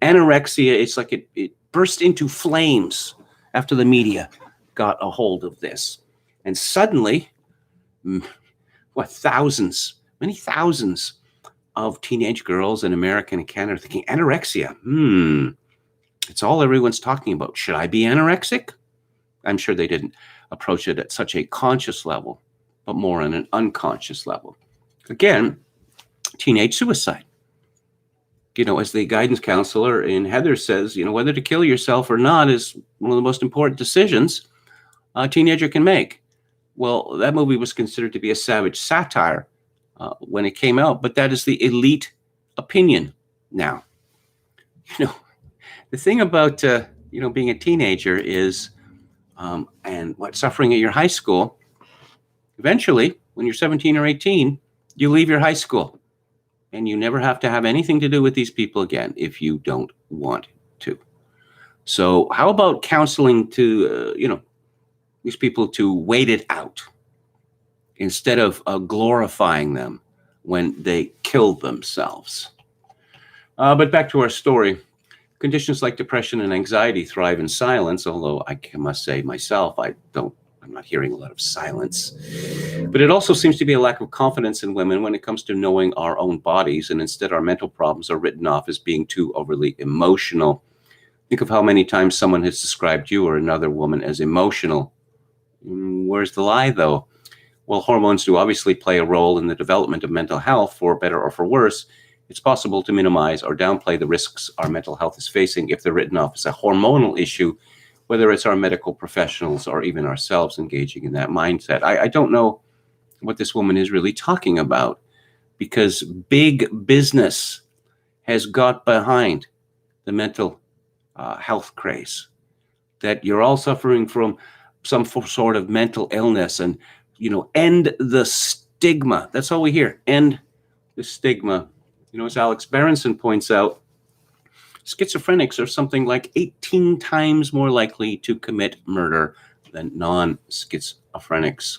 [SPEAKER 1] Anorexia, it's like it burst into flames after the media got a hold of this. And suddenly, many thousands of teenage girls in America and Canada are thinking, anorexia, it's all everyone's talking about. Should I be anorexic? I'm sure they didn't approach it at such a conscious level, but more on an unconscious level. Again, teenage suicide. As the guidance counselor in Heather says, whether to kill yourself or not is one of the most important decisions a teenager can make. Well, that movie was considered to be a savage satire when it came out, but that is the elite opinion now. The thing about, being a teenager is, and what suffering at your high school, eventually, when you're 17 or 18, you leave your high school and you never have to have anything to do with these people again if you don't want to. So how about counseling to, these people to wait it out instead of glorifying them when they kill themselves? But back to our story. Conditions like depression and anxiety thrive in silence, although I must say myself, I'm not hearing a lot of silence. But it also seems to be a lack of confidence in women when it comes to knowing our own bodies, and instead our mental problems are written off as being too overly emotional. Think of how many times someone has described you or another woman as emotional. Where's the lie, though? Well, hormones do obviously play a role in the development of mental health, for better or for worse. It's possible to minimize or downplay the risks our mental health is facing if they're written off as a hormonal issue, whether it's our medical professionals or even ourselves engaging in that mindset. I don't know what this woman is really talking about, because big business has got behind the mental health craze, that you're all suffering from some sort of mental illness, and, end the stigma. That's all we hear. End the stigma. As Alex Berenson points out, schizophrenics are something like 18 times more likely to commit murder than non-schizophrenics.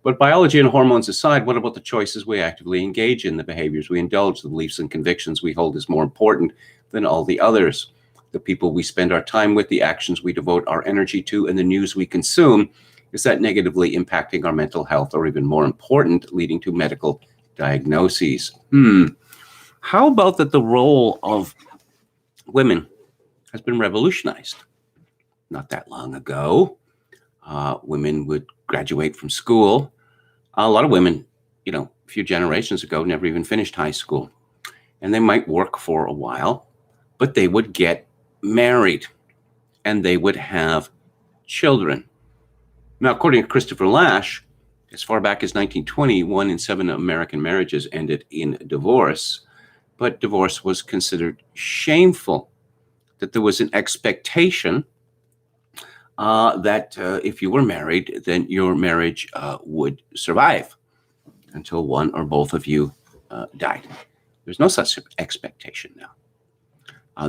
[SPEAKER 1] But biology and hormones aside, what about the choices we actively engage in, the behaviors we indulge, the beliefs and convictions we hold as more important than all the others, the people we spend our time with, the actions we devote our energy to, and the news we consume? Is that negatively impacting our mental health, or even more important, leading to medical diagnoses? How about that the role of women has been revolutionized? Not that long ago, women would graduate from school. A lot of women, a few generations ago, never even finished high school. And they might work for a while, but they would get married and they would have children. Now, according to Christopher Lasch, as far back as 1920, 1 in 7 American marriages ended in divorce. But divorce was considered shameful, that there was an expectation that if you were married, then your marriage would survive until one or both of you died. There's no such expectation now.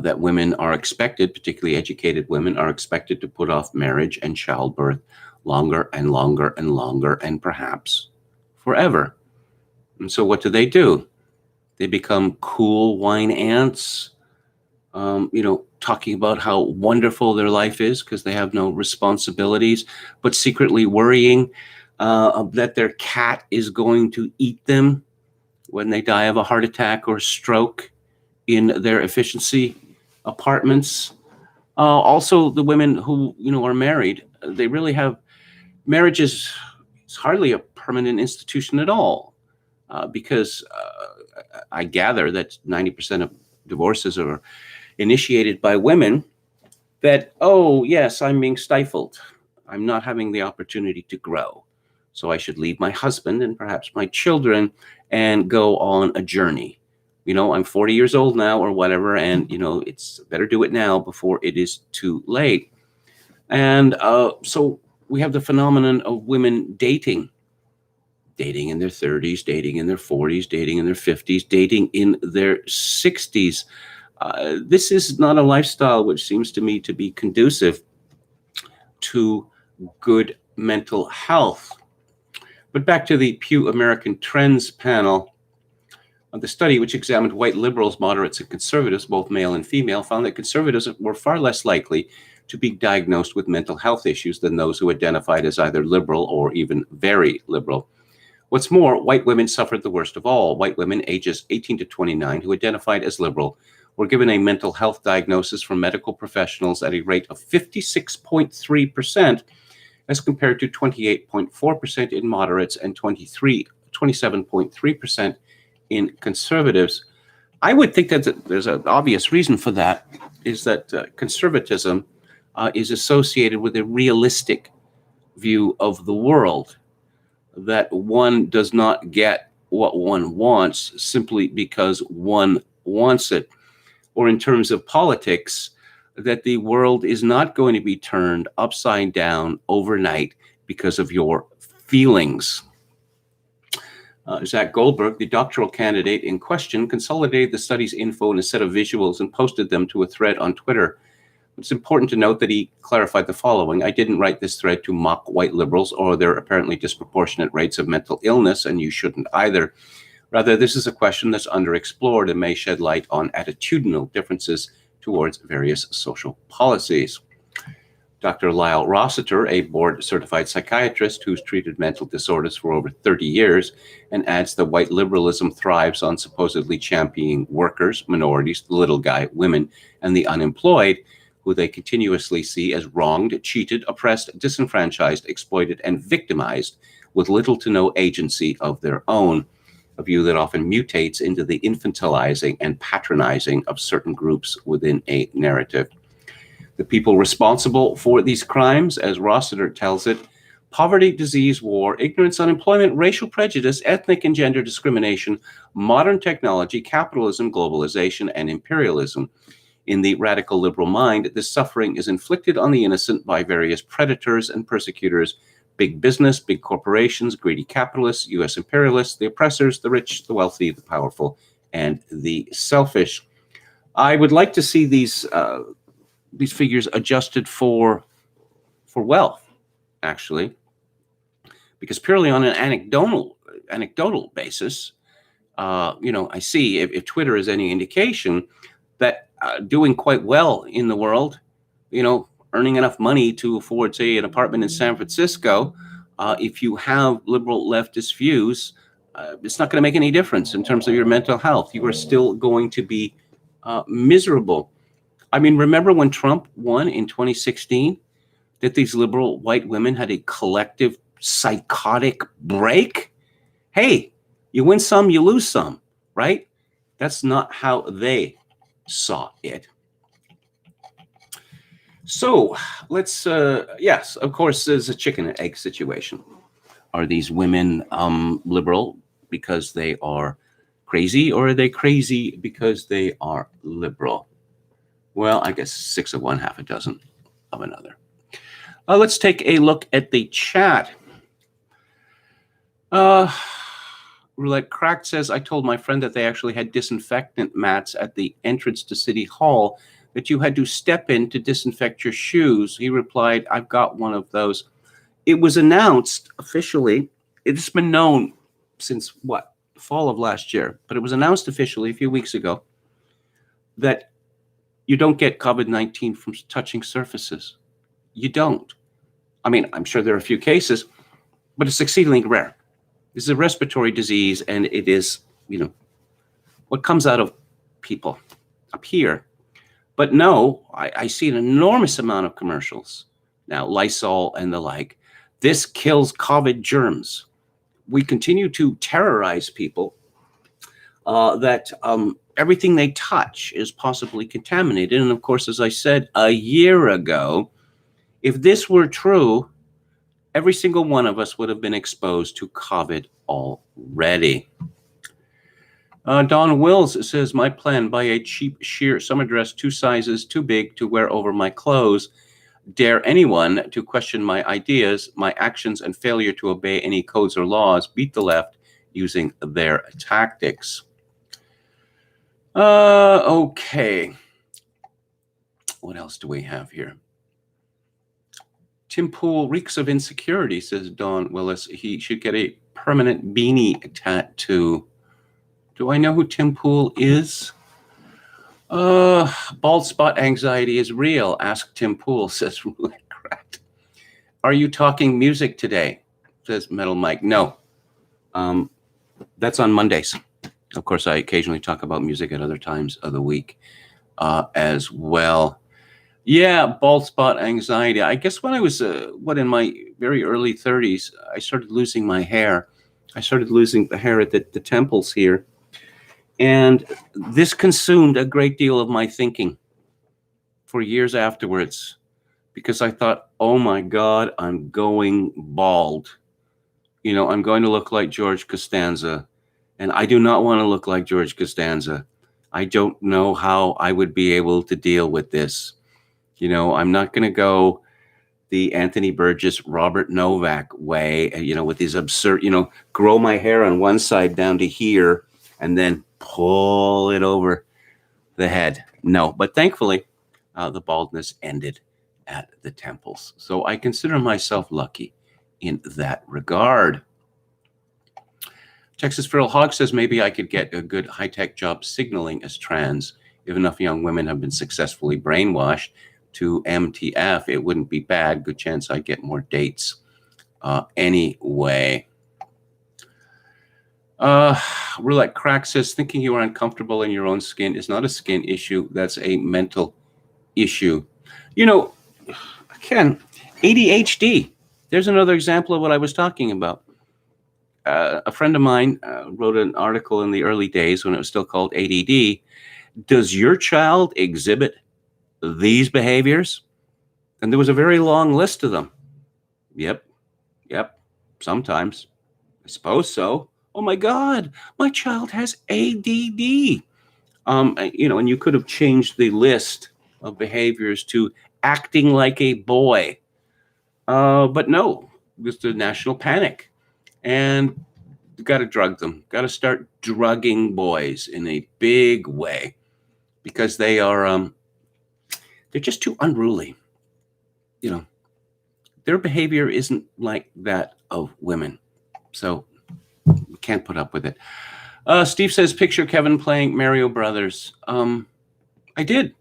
[SPEAKER 1] That women are expected, particularly educated women, are expected to put off marriage and childbirth longer and longer and longer, and perhaps forever. And so what do? They become cool wine ants, talking about how wonderful their life is because they have no responsibilities, but secretly worrying that their cat is going to eat them when they die of a heart attack or stroke in their efficiency apartments. Also, the women who, are married, they really have marriages. It's hardly a permanent institution at all, because I gather that 90% of divorces are initiated by women that, oh, yes, I'm being stifled. I'm not having the opportunity to grow. So I should leave my husband and perhaps my children and go on a journey. I'm 40 years old now or whatever, and, it's better do it now before it is too late. And so we have the phenomenon of women dating in their 30s, dating in their 40s, dating in their 50s, dating in their 60s. This is not a lifestyle which seems to me to be conducive to good mental health. But back to the Pew American Trends panel. The study, which examined white liberals, moderates, and conservatives, both male and female, found that conservatives were far less likely to be diagnosed with mental health issues than those who identified as either liberal or even very liberal. What's more, white women suffered the worst of all. White women ages 18 to 29 who identified as liberal were given a mental health diagnosis from medical professionals at a rate of 56.3%, as compared to 28.4% in moderates and 27.3% in conservatives. I would think that there's an obvious reason for that, is that conservatism is associated with a realistic view of the world, that one does not get what one wants simply because one wants it. Or in terms of politics, that the world is not going to be turned upside down overnight because of your feelings. Zach Goldberg, the doctoral candidate in question, consolidated the study's info in a set of visuals and posted them to a thread on Twitter. It's important to note that he clarified the following: I didn't write this thread to mock white liberals or their apparently disproportionate rates of mental illness, and you shouldn't either. Rather, this is a question that's underexplored and may shed light on attitudinal differences towards various social policies. Dr. Lyle Rossiter, a board-certified psychiatrist who's treated mental disorders for over 30 years, and adds that white liberalism thrives on supposedly championing workers, minorities, the little guy, women, and the unemployed, who they continuously see as wronged, cheated, oppressed, disenfranchised, exploited, and victimized with little to no agency of their own, a view that often mutates into the infantilizing and patronizing of certain groups within a narrative. The people responsible for these crimes, as Rossiter tells it: poverty, disease, war, ignorance, unemployment, racial prejudice, ethnic and gender discrimination, modern technology, capitalism, globalization, and imperialism. In the radical liberal mind, this suffering is inflicted on the innocent by various predators and persecutors: big business, big corporations, greedy capitalists, U.S. imperialists, the oppressors, the rich, the wealthy, the powerful, and the selfish. I would like to see these figures adjusted for wealth, actually, because purely on an anecdotal basis, I see, if Twitter is any indication, that doing quite well in the world, earning enough money to afford, say, an apartment in San Francisco, if you have liberal leftist views, it's not going to make any difference in terms of your mental health. You are still going to be miserable. I mean, remember when Trump won in 2016, that these liberal white women had a collective psychotic break? Hey, you win some, you lose some, right? That's not how they saw it. So let's, yes, of course, there's a chicken and egg situation. Are these women liberal because they are crazy, or are they crazy because they are liberal? Well, I guess 6 of one, half a dozen of another. Let's take a look at the chat. Roulette Cracked says, I told my friend that they actually had disinfectant mats at the entrance to City Hall that you had to step in to disinfect your shoes. He replied, I've got one of those. It was announced officially. It's been known since, fall of last year, but it was announced officially a few weeks ago that you don't get COVID-19 from touching surfaces. You don't. I mean, I'm sure there are a few cases, but it's exceedingly rare. This is a respiratory disease, and it is, what comes out of people up here. But no, I see an enormous amount of commercials now, Lysol and the like. This kills COVID germs. We continue to terrorize people that everything they touch is possibly contaminated. And of course, as I said a year ago, if this were true, every single one of us would have been exposed to COVID already. Don Wills says, my plan: buy a cheap sheer summer dress 2 sizes too big to wear over my clothes. Dare anyone to question my ideas, my actions, and failure to obey any codes or laws. Beat the left using their tactics. Okay. What else do we have here? Tim Pool reeks of insecurity, says Don Willis. He should get a permanent beanie tattoo. Do I know who Tim Pool is? Bald spot anxiety is real. Ask Tim Pool, says Roulette Cracked. Are you talking music today? Says Metal Mike. No, That's on Mondays. Of course, I occasionally talk about music at other times of the week as well. Yeah, bald spot anxiety. I guess when I was, in my very early 30s, I started losing my hair. I started losing the hair at the temples here. And this consumed a great deal of my thinking for years afterwards, because I thought, oh my God, I'm going bald. I'm going to look like George Costanza, and I do not want to look like George Costanza. I don't know how I would be able to deal with this. I'm not going to go the Anthony Burgess, Robert Novak way, with these absurd, grow my hair on one side down to here and then pull it over the head. No, but thankfully, the baldness ended at the temples. So I consider myself lucky in that regard. Texas Feral Hog says maybe I could get a good high-tech job signaling as trans if enough young women have been successfully brainwashed to MTF. It wouldn't be bad. Good chance I'd get more dates. Anyway. Roulette Crack says thinking you are uncomfortable in your own skin is not a skin issue. That's a mental issue. Again, ADHD. There's another example of what I was talking about. A friend of mine wrote an article in the early days when it was still called ADD. Does your child exhibit these behaviors? And there was a very long list of them. Yep. Sometimes. I suppose so. Oh my God, my child has ADD. And you could have changed the list of behaviors to acting like a boy. But no, it's the national panic. And you got to drug them. Got to start drugging boys in a big way, because they are, they're just too unruly. Their behavior isn't like that of women. So we can't put up with it. Steve says, picture Kevin playing Mario Brothers. I did.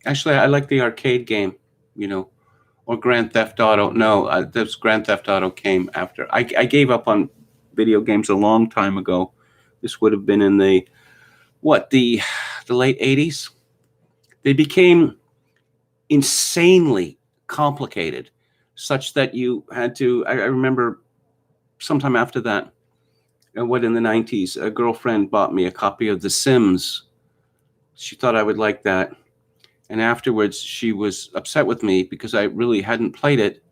[SPEAKER 1] Actually, I like the arcade game, or Grand Theft Auto. No, this Grand Theft Auto came after. I gave up on video games a long time ago. This would have been in the late 80s. They became insanely complicated, such that you had to, I remember sometime after that, in the 90s, a girlfriend bought me a copy of The Sims. She thought I would like that. And afterwards, she was upset with me because I really hadn't played it.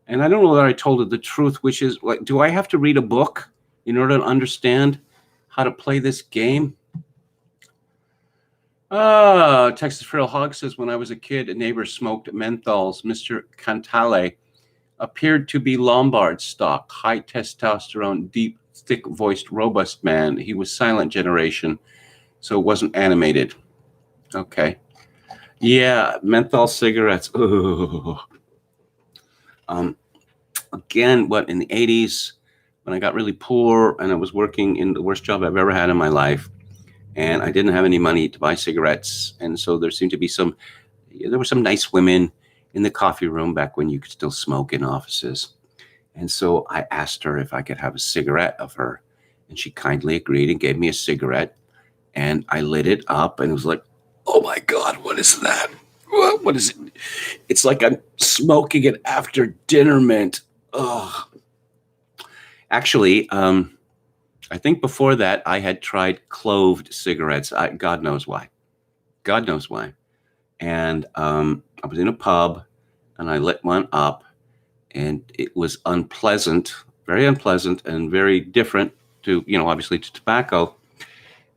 [SPEAKER 1] And I don't know that I told her the truth, which is, like, do I have to read a book in order to understand how to play this game? Texas Feral Hog says, when I was a kid, a neighbor smoked menthols. Mr. Cantale appeared to be Lombard stock, high testosterone, deep, thick-voiced, robust man. He was silent generation, so it wasn't animated. Okay. Yeah, menthol cigarettes. Ugh. Again, in the 80s, when I got really poor and I was working in the worst job I've ever had in my life, and I didn't have any money to buy cigarettes, and so there seemed to be there were some nice women in the coffee room back when you could still smoke in offices. And so I asked her if I could have a cigarette of her, and she kindly agreed and gave me a cigarette, and I lit it up, and it was like, oh my God, what is that? What is it? It's like I'm smoking an after dinner mint. Ugh. Actually, I think before that I had tried cloved cigarettes. God knows why. God knows why. And I was in a pub, and I lit one up, and it was unpleasant, very unpleasant, and very different to, obviously to tobacco.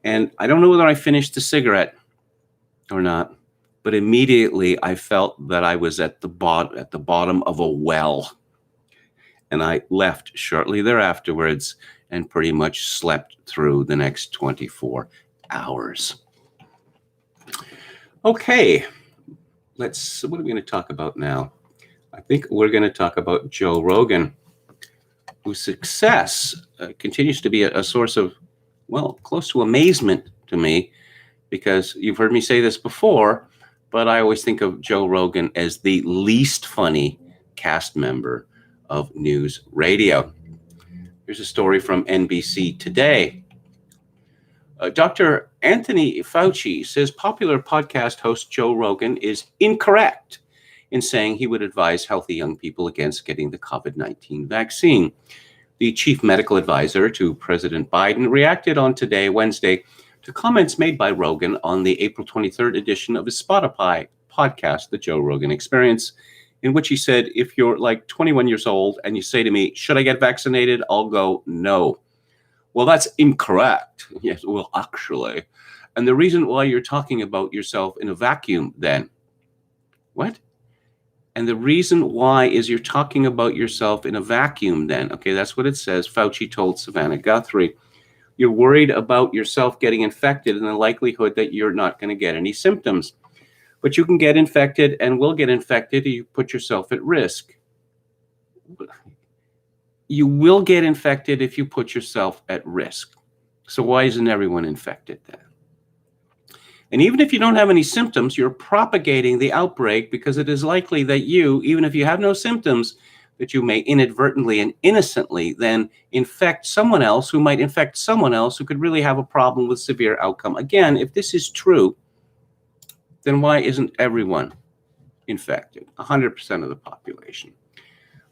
[SPEAKER 1] And I don't know whether I finished the cigarette or not, but immediately I felt that I was at the bottom of a well. And I left shortly thereafterwards and pretty much slept through the next 24 hours. Okay, what are we going to talk about now? I think we're going to talk about Joe Rogan, whose success continues to be a source of, close to amazement to me, because you've heard me say this before, but I always think of Joe Rogan as the least funny cast member of news radio. Here's a story from NBC Today. Dr. Anthony Fauci says popular podcast host Joe Rogan is incorrect in saying he would advise healthy young people against getting the COVID-19 vaccine. The chief medical advisor to President Biden reacted on Today, Wednesday, to comments made by Rogan on the April 23rd edition of his Spotify podcast, The Joe Rogan Experience, in which he said, if you're like 21 years old and you say to me, should I get vaccinated? I'll go, no. Well, that's incorrect. Yes, well, actually. And the reason why you're talking about yourself in a vacuum then. What? And the reason why is you're talking about yourself in a vacuum then. Okay, that's what it says. Fauci told Savannah Guthrie. You're worried about yourself getting infected and the likelihood that you're not going to get any symptoms. But you can get infected and will get infected if you put yourself at risk. You will get infected if you put yourself at risk. So why isn't everyone infected then? And even if you don't have any symptoms, you're propagating the outbreak because it is likely that you, even if you have no symptoms, that you may inadvertently and innocently then infect someone else who might infect someone else who could really have a problem with severe outcome. Again, if this is true, then why isn't everyone infected? 100% of the population.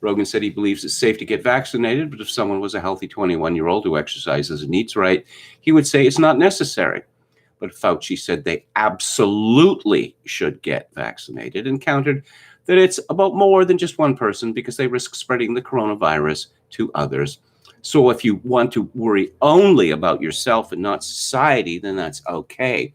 [SPEAKER 1] Rogan said he believes it's safe to get vaccinated, but if someone was a healthy 21-year-old who exercises and eats right, he would say it's not necessary. But Fauci said they absolutely should get vaccinated and countered that it's about more than just one person because they risk spreading the coronavirus to others. So if you want to worry only about yourself and not society, then that's okay.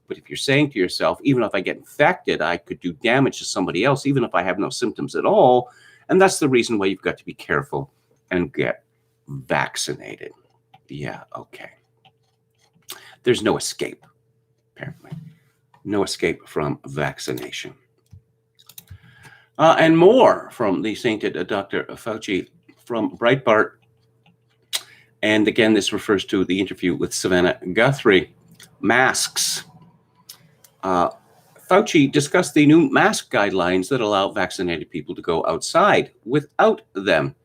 [SPEAKER 1] But if you're saying to yourself, even if I get infected, I could do damage to somebody else, even if I have no symptoms at all, and that's the reason why you've got to be careful and get vaccinated. Yeah, okay. There's no escape, apparently. No escape from vaccination. And more from the sainted Dr. Fauci from Breitbart. And again, this refers to the interview with Savannah Guthrie. Masks. Fauci discussed the new mask guidelines that allow vaccinated people to go outside without them.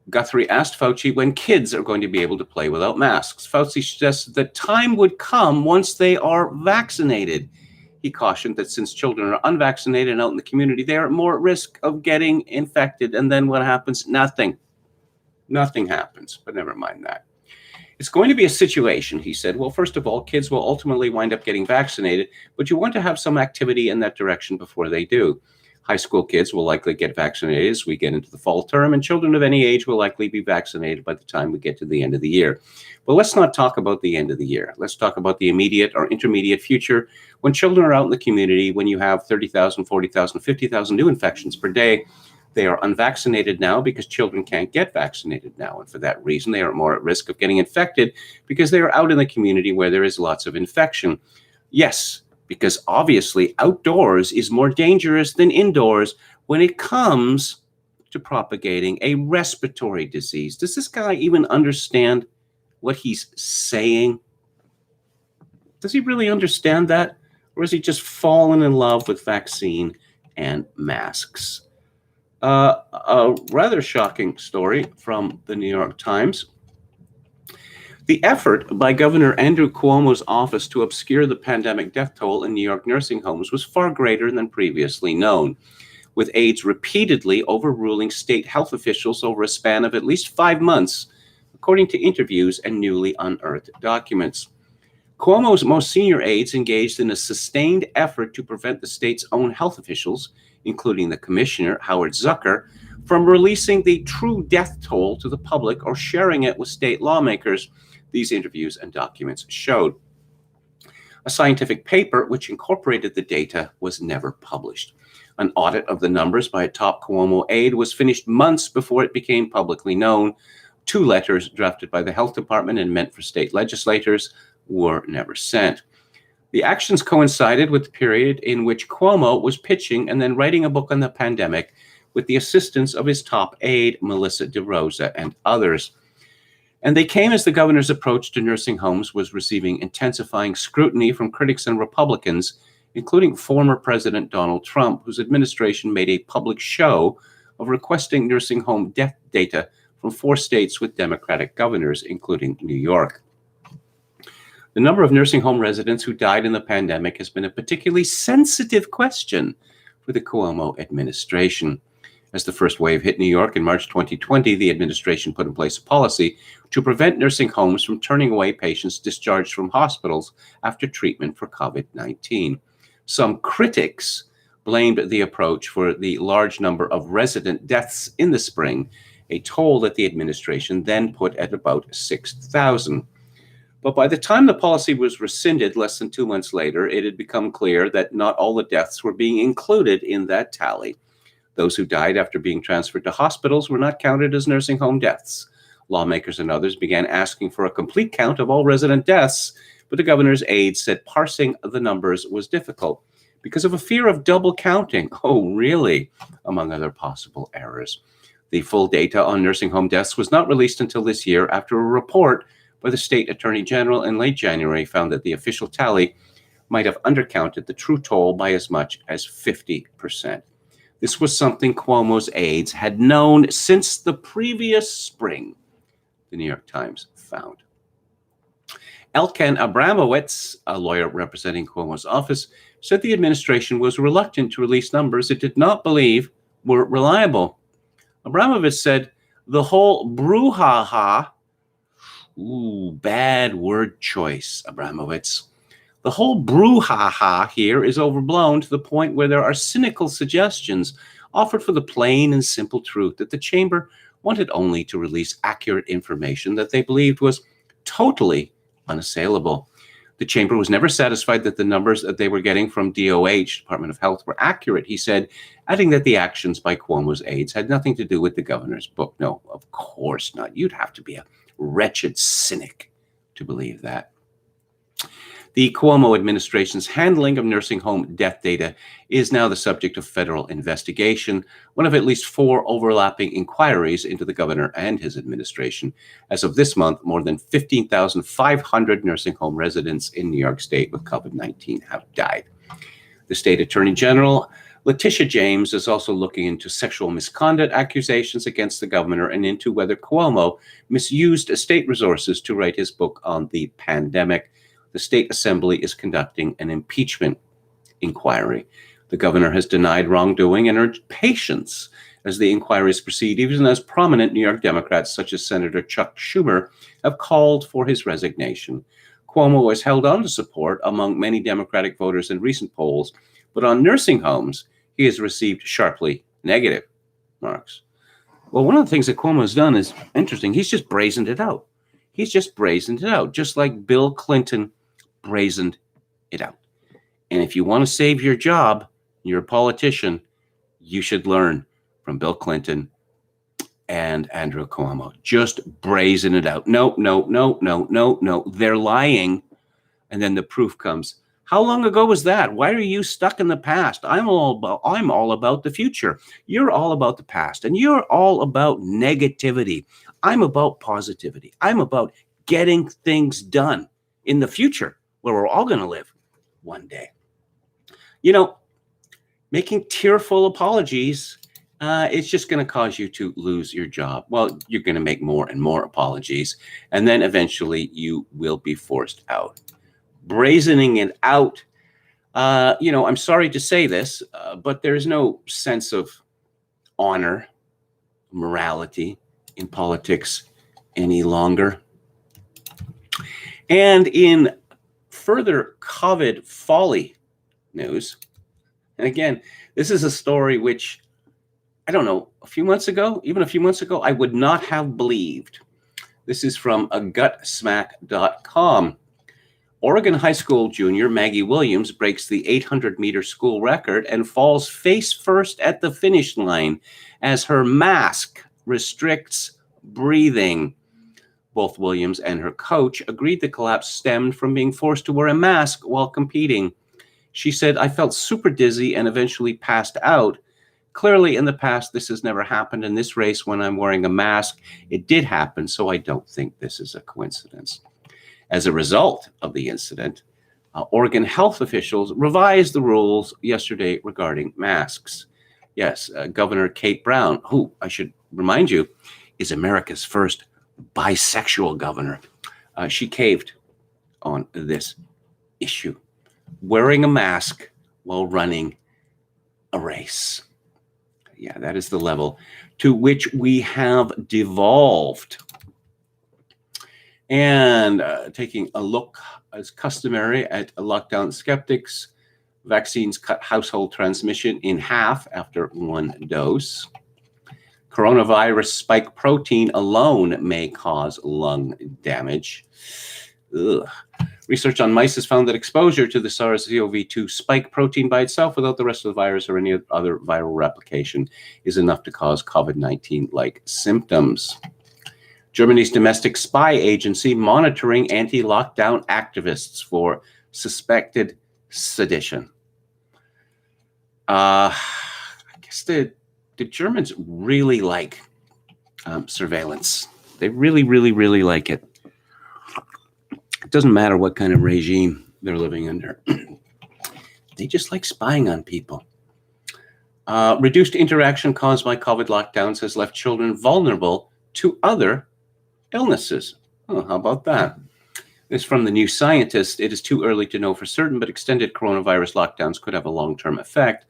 [SPEAKER 1] Guthrie asked Fauci when kids are going to be able to play without masks. Fauci suggested that time would come once they are vaccinated. He cautioned that since children are unvaccinated and out in the community, they are at more at risk of getting infected. And then what happens? Nothing. Nothing happens, but never mind that. It's going to be a situation, he said. Well, first of all, kids will ultimately wind up getting vaccinated, but you want to have some activity in that direction before they do. High school kids will likely get vaccinated as we get into the fall term, and children of any age will likely be vaccinated by the time we get to the end of the year. But let's not talk about the end of the year. Let's talk about the immediate or intermediate future when children are out in the community, when you have 30,000, 40,000, 50,000 new infections per day. They are unvaccinated now because children can't get vaccinated now. And for that reason, they are more at risk of getting infected because they are out in the community where there is lots of infection. Yes, because obviously outdoors is more dangerous than indoors when it comes to propagating a respiratory disease. Does this guy even understand what he's saying? Does he really understand that? Or has he just fallen in love with vaccine and masks? A rather shocking story from the New York Times. The effort by Governor Andrew Cuomo's office to obscure the pandemic death toll in New York nursing homes was far greater than previously known, with aides repeatedly overruling state health officials over a span of at least 5 months, according to interviews and newly unearthed documents. Cuomo's most senior aides engaged in a sustained effort to prevent the state's own health officials, including the commissioner, Howard Zucker, from releasing the true death toll to the public or sharing it with state lawmakers, these interviews and documents showed. A scientific paper which incorporated the data was never published. An audit of the numbers by a top Cuomo aide was finished months before it became publicly known. 2 letters drafted by the health department and meant for state legislators were never sent. The actions coincided with the period in which Cuomo was pitching and then writing a book on the pandemic with the assistance of his top aide, Melissa DeRosa, and others. And they came as the governor's approach to nursing homes was receiving intensifying scrutiny from critics and Republicans, including former President Donald Trump, whose administration made a public show of requesting nursing home death data from 4 states with Democratic governors, including New York. The number of nursing home residents who died in the pandemic has been a particularly sensitive question for the Cuomo administration. As the first wave hit New York in March 2020, the administration put in place a policy to prevent nursing homes from turning away patients discharged from hospitals after treatment for COVID-19. Some critics blamed the approach for the large number of resident deaths in the spring, a toll that the administration then put at about 6,000. But by the time the policy was rescinded less than 2 months later, it had become clear that not all the deaths were being included in that tally. Those who died after being transferred to hospitals were not counted as nursing home deaths. Lawmakers and others began asking for a complete count of all resident deaths, but the governor's aides said parsing the numbers was difficult because of a fear of double counting. Oh, really? Among other possible errors. The full data on nursing home deaths was not released until this year after a report by the state attorney general in late January found that the official tally might have undercounted the true toll by as much as 50%. This was something Cuomo's aides had known since the previous spring, the New York Times found. Elkan Abramowitz, a lawyer representing Cuomo's office, said the administration was reluctant to release numbers it did not believe were reliable. Abramowitz said, the whole brouhaha, bad word choice, Abramowitz. The whole brouhaha here is overblown to the point where there are cynical suggestions offered for the plain and simple truth that the chamber wanted only to release accurate information that they believed was totally unassailable. The chamber was never satisfied that the numbers that they were getting from DOH, Department of Health, were accurate, he said, adding that the actions by Cuomo's aides had nothing to do with the governor's book. No, of course not. You'd have to be a wretched cynic to believe that. The Cuomo administration's handling of nursing home death data is now the subject of federal investigation, one of at least 4 overlapping inquiries into the governor and his administration. As of this month, more than 15,500 nursing home residents in New York State with COVID-19 have died. The state attorney general, Letitia James, is also looking into sexual misconduct accusations against the governor and into whether Cuomo misused state resources to write his book on the pandemic. The state assembly is conducting an impeachment inquiry. The governor has denied wrongdoing and urged patience as the inquiries proceed, even as prominent New York Democrats such as Senator Chuck Schumer have called for his resignation. Cuomo has held on to support among many Democratic voters in recent polls, but on nursing homes, he has received sharply negative marks. Well, one of the things that Cuomo has done is interesting. He's just brazened it out. He's just brazened it out, just like Bill Clinton brazened it out. And if you want to save your job, you're a politician, you should learn from Bill Clinton and Andrew Cuomo. Just brazen it out. No. They're lying. And then the proof comes. How long ago was that? Why are you stuck in the past? I'm all about the future. You're all about the past. And you're all about negativity. I'm about positivity. I'm about getting things done in the future where we're all going to live one day. You know, making tearful apologies, it's just going to cause you to lose your job. Well, you're going to make more and more apologies, and then eventually you will be forced out. Brazening it out, I'm sorry to say this, but there's no sense of honor, morality in politics any longer. And in further COVID folly news, and again, this is a story which, I don't know, even a few months ago, I would not have believed. This is from gutsmack.com. Oregon high school junior Maggie Williams breaks the 800-meter school record and falls face first at the finish line as her mask restricts breathing. Both Williams and her coach agreed the collapse stemmed from being forced to wear a mask while competing. She said, I felt super dizzy and eventually passed out. Clearly, in the past, this has never happened. In this race, when I'm wearing a mask, it did happen, so I don't think this is a coincidence. As a result of the incident, Oregon health officials revised the rules yesterday regarding masks. Yes, Governor Kate Brown, who, I should remind you, is America's first bisexual governor. She caved on this issue, wearing a mask while running a race. Yeah, that is the level to which we have devolved. And taking a look, as customary, at lockdown skeptics, vaccines cut household transmission in half after one dose. Coronavirus spike protein alone may cause lung damage. Ugh. Research on mice has found that exposure to the SARS-CoV-2 spike protein by itself without the rest of the virus or any other viral replication is enough to cause COVID-19-like symptoms. Germany's domestic spy agency monitoring anti-lockdown activists for suspected sedition. I guess the Germans really like surveillance. They really, really, really like it. It doesn't matter what kind of regime they're living under. They just like spying on people. Reduced interaction caused by COVID lockdowns has left children vulnerable to other illnesses. Oh, how about that? This is from the New Scientist. It is too early to know for certain, but extended coronavirus lockdowns could have a long-term effect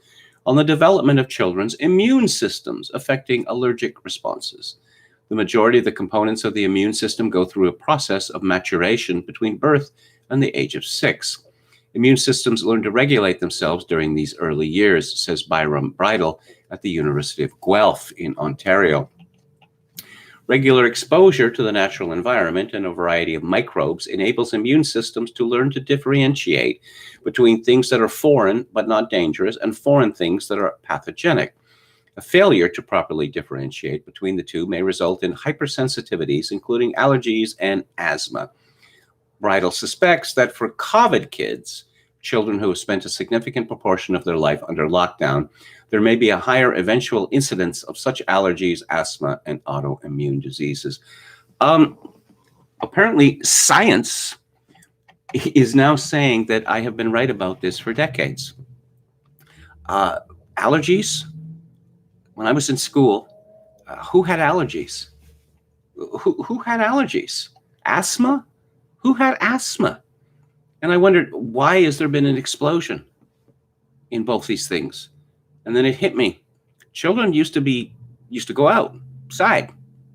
[SPEAKER 1] on the development of children's immune systems, affecting allergic responses. The majority of the components of the immune system go through a process of maturation between birth and the age of 6. Immune systems learn to regulate themselves during these early years, says Byram Bridle at the University of Guelph in Ontario. Regular exposure to the natural environment and a variety of microbes enables immune systems to learn to differentiate between things that are foreign but not dangerous and foreign things that are pathogenic. A failure to properly differentiate between the two may result in hypersensitivities, including allergies and asthma. Bridle suspects that for COVID kids, children who have spent a significant proportion of their life under lockdown, there may be a higher eventual incidence of such allergies, asthma, and autoimmune diseases. Apparently, science is now saying that I have been right about this for decades. Allergies? When I was in school, who had allergies? Who had allergies? Asthma? Who had asthma? And I wondered, why has there been an explosion in both these things? And then it hit me. Children used to go outside,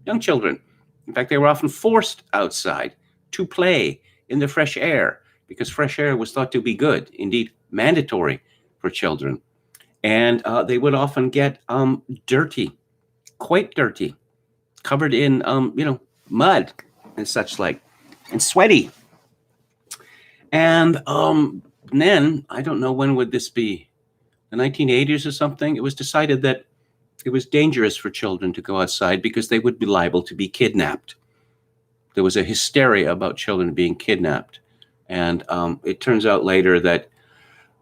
[SPEAKER 1] young children. In fact, they were often forced outside to play in the fresh air because fresh air was thought to be good, indeed mandatory for children. And they would often get dirty, quite dirty, covered in, mud and such like, and sweaty. And then, I don't know, when would this be? The 1980s or something? It was decided that it was dangerous for children to go outside because they would be liable to be kidnapped. There was a hysteria about children being kidnapped. And it turns out later that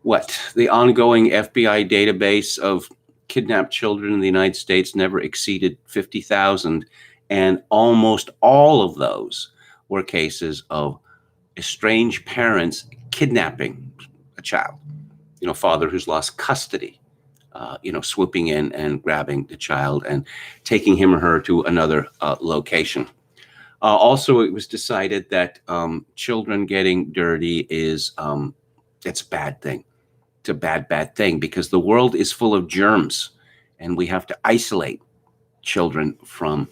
[SPEAKER 1] the ongoing FBI database of kidnapped children in the United States never exceeded 50,000. And almost all of those were cases of estranged parents kidnapping a child. Father who's lost custody, swooping in and grabbing the child and taking him or her to another location. Also, it was decided that children getting dirty it's a bad thing. It's a bad thing because the world is full of germs and we have to isolate children from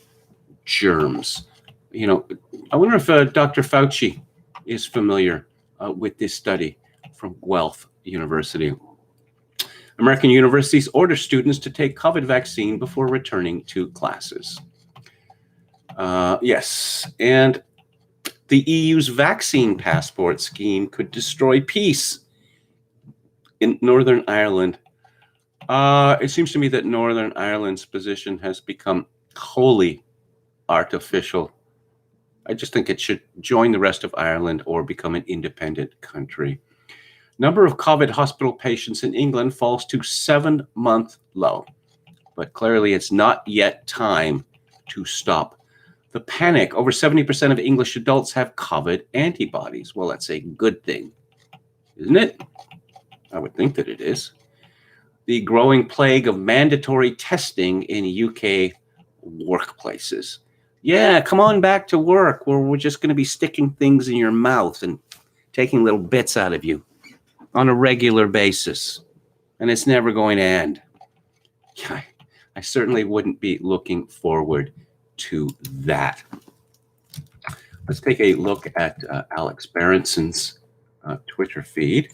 [SPEAKER 1] germs. I wonder if Dr. Fauci is familiar with this study from Guelph University. American universities order students to take COVID vaccine before returning to classes. Yes, and the EU's vaccine passport scheme could destroy peace in Northern Ireland. It seems to me that Northern Ireland's position has become wholly artificial. I just think it should join the rest of Ireland or become an independent country. Number of COVID hospital patients in England falls to 7-month low, but clearly it's not yet time to stop the panic. Over 70% of English adults have COVID antibodies. Well, that's a good thing, isn't it? I would think that it is. The growing plague of mandatory testing in UK workplaces. Yeah, come on back to work where we're just going to be sticking things in your mouth and taking little bits out of you on a regular basis. And it's never going to end. I certainly wouldn't be looking forward to that. Let's take a look at Alex Berenson's Twitter feed.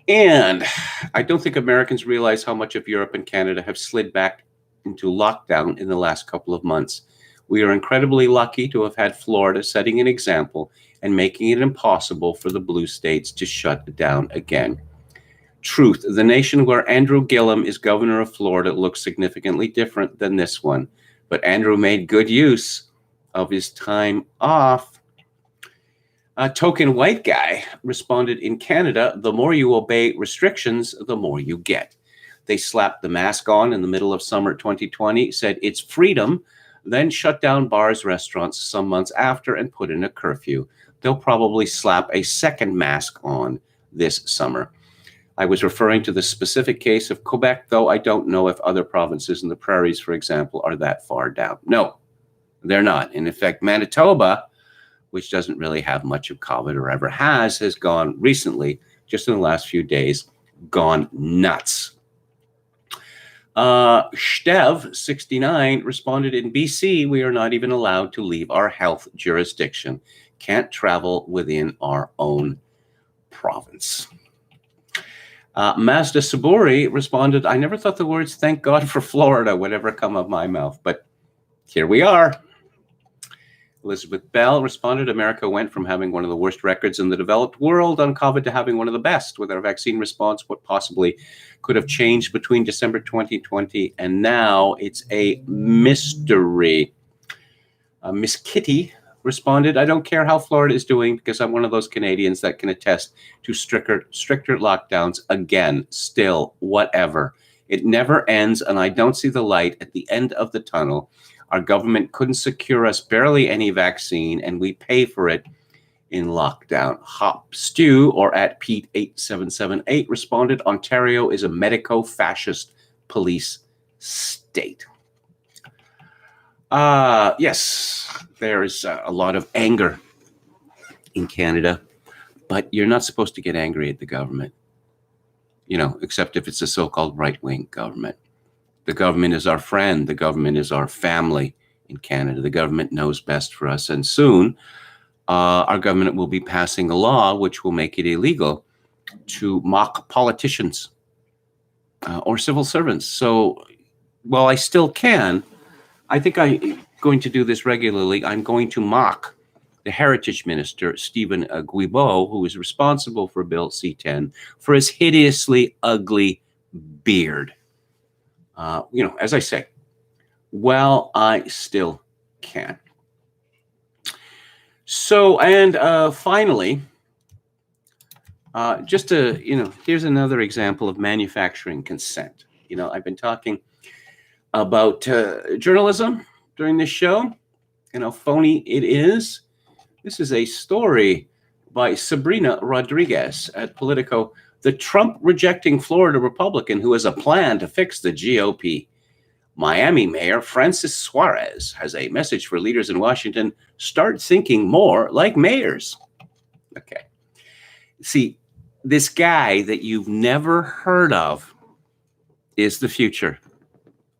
[SPEAKER 1] And I don't think Americans realize how much of Europe and Canada have slid back into lockdown in the last couple of months. We are incredibly lucky to have had Florida setting an example and making it impossible for the blue states to shut down again. Truth, the nation where Andrew Gillum is governor of Florida looks significantly different than this one, but Andrew made good use of his time off. A token white guy responded, in Canada, the more you obey restrictions, the more you get. They slapped the mask on in the middle of summer 2020, said it's freedom, then shut down bars, restaurants some months after and put in a curfew. They'll probably slap a second mask on this summer. I was referring to the specific case of Quebec, though I don't know if other provinces in the prairies, for example, are that far down. No, they're not. And in fact, Manitoba, which doesn't really have much of COVID or ever has gone recently, just in the last few days, gone nuts. Stev69 responded, in BC, we are not even allowed to leave our health jurisdiction. Can't travel within our own province. Mazda Saburi responded, I never thought the words thank God for Florida would ever come out of my mouth, but here we are. Elizabeth Bell responded, America went from having one of the worst records in the developed world on COVID to having one of the best. With our vaccine response, what possibly could have changed between December 2020 and now? It's a mystery. Miss Kitty responded, I don't care how Florida is doing because I'm one of those Canadians that can attest to stricter lockdowns again, still, whatever. It never ends, and I don't see the light at the end of the tunnel. Our government couldn't secure us barely any vaccine, and we pay for it in lockdown. Hop Stew, or at Pete8778, responded, Ontario is a medico-fascist police state. Yes, there is a lot of anger in Canada, but you're not supposed to get angry at the government, except if it's a so-called right-wing government. The government is our friend. The government is our family in Canada. The government knows best for us. And soon, our government will be passing a law which will make it illegal to mock politicians or civil servants. So while I still can, I think I'm going to do this regularly. I'm going to mock the Heritage Minister, Stephen Guilbeault, who is responsible for Bill C-10, for his hideously ugly beard. As I say, well, I still can. So, and finally, here's another example of manufacturing consent. I've been talking about journalism during this show, and how phony it is. This is a story by Sabrina Rodriguez at Politico. The Trump rejecting Florida Republican who has a plan to fix the GOP. Miami Mayor Francis Suarez has a message for leaders in Washington. Start thinking more like mayors. Okay. See, this guy that you've never heard of is the future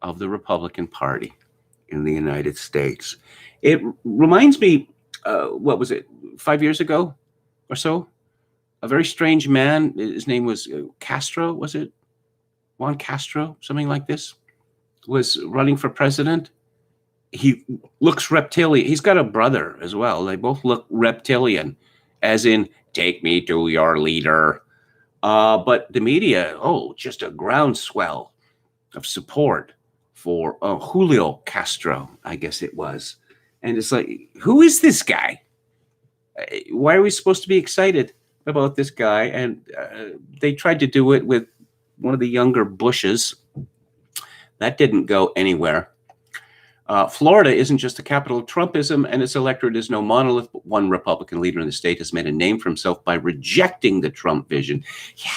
[SPEAKER 1] of the Republican Party in the United States. It reminds me, 5 years ago or so? A very strange man. His name was Castro, was it? Juan Castro, something like this, was running for president. He looks reptilian. He's got a brother as well. They both look reptilian, as in, take me to your leader. But the media, just a groundswell of support for Julio Castro, I guess it was. And it's like, who is this guy? Why are we supposed to be excited about this guy? And they tried to do it with one of the younger Bushes. That didn't go anywhere. Florida isn't just the capital of Trumpism, and its electorate is no monolith, but one Republican leader in the state has made a name for himself by rejecting the Trump vision. Yeah.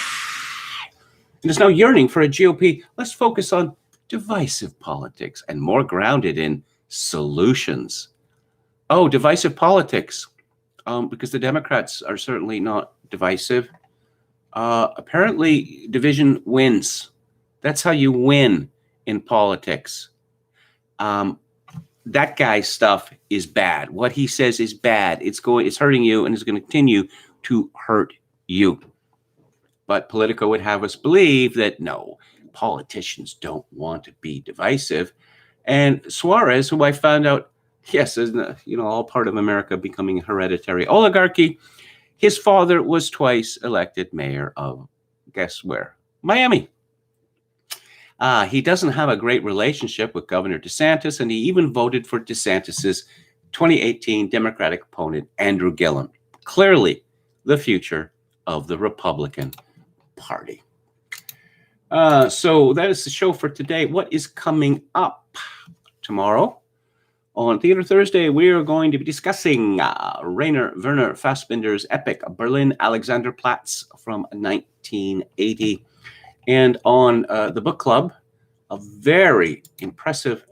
[SPEAKER 1] And is now yearning for a GOP. Let's focus on divisive politics and more grounded in solutions. Oh, divisive politics. Because the Democrats are certainly not divisive. Apparently, division wins. That's how you win in politics. That guy's stuff is bad. What he says is bad. It's hurting you, and it's going to continue to hurt you. But Politico would have us believe that no, politicians don't want to be divisive. And Suarez, who I found out, yes, isn't all part of America becoming hereditary oligarchy. His father was twice elected mayor of, guess where? Miami. He doesn't have a great relationship with Governor DeSantis, and he even voted for DeSantis's 2018 Democratic opponent, Andrew Gillum. Clearly the future of the Republican Party. So that is the show for today. What is coming up tomorrow? On Theater Thursday, we are going to be discussing Rainer Werner Fassbinder's epic Berlin Alexanderplatz from 1980. And on the book club, a very impressive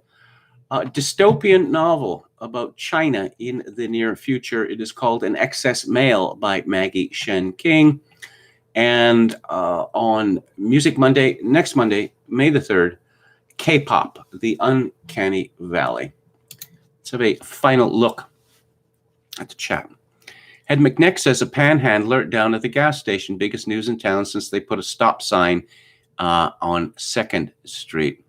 [SPEAKER 1] dystopian novel about China in the near future. It is called An Excess Mail by Maggie Shen King. And on Music Monday, next Monday, May the 3rd, K-pop, The Uncanny Valley. Let's have a final look at the chat. Ed McNick says a panhandler down at the gas station, biggest news in town since they put a stop sign on 2nd Street.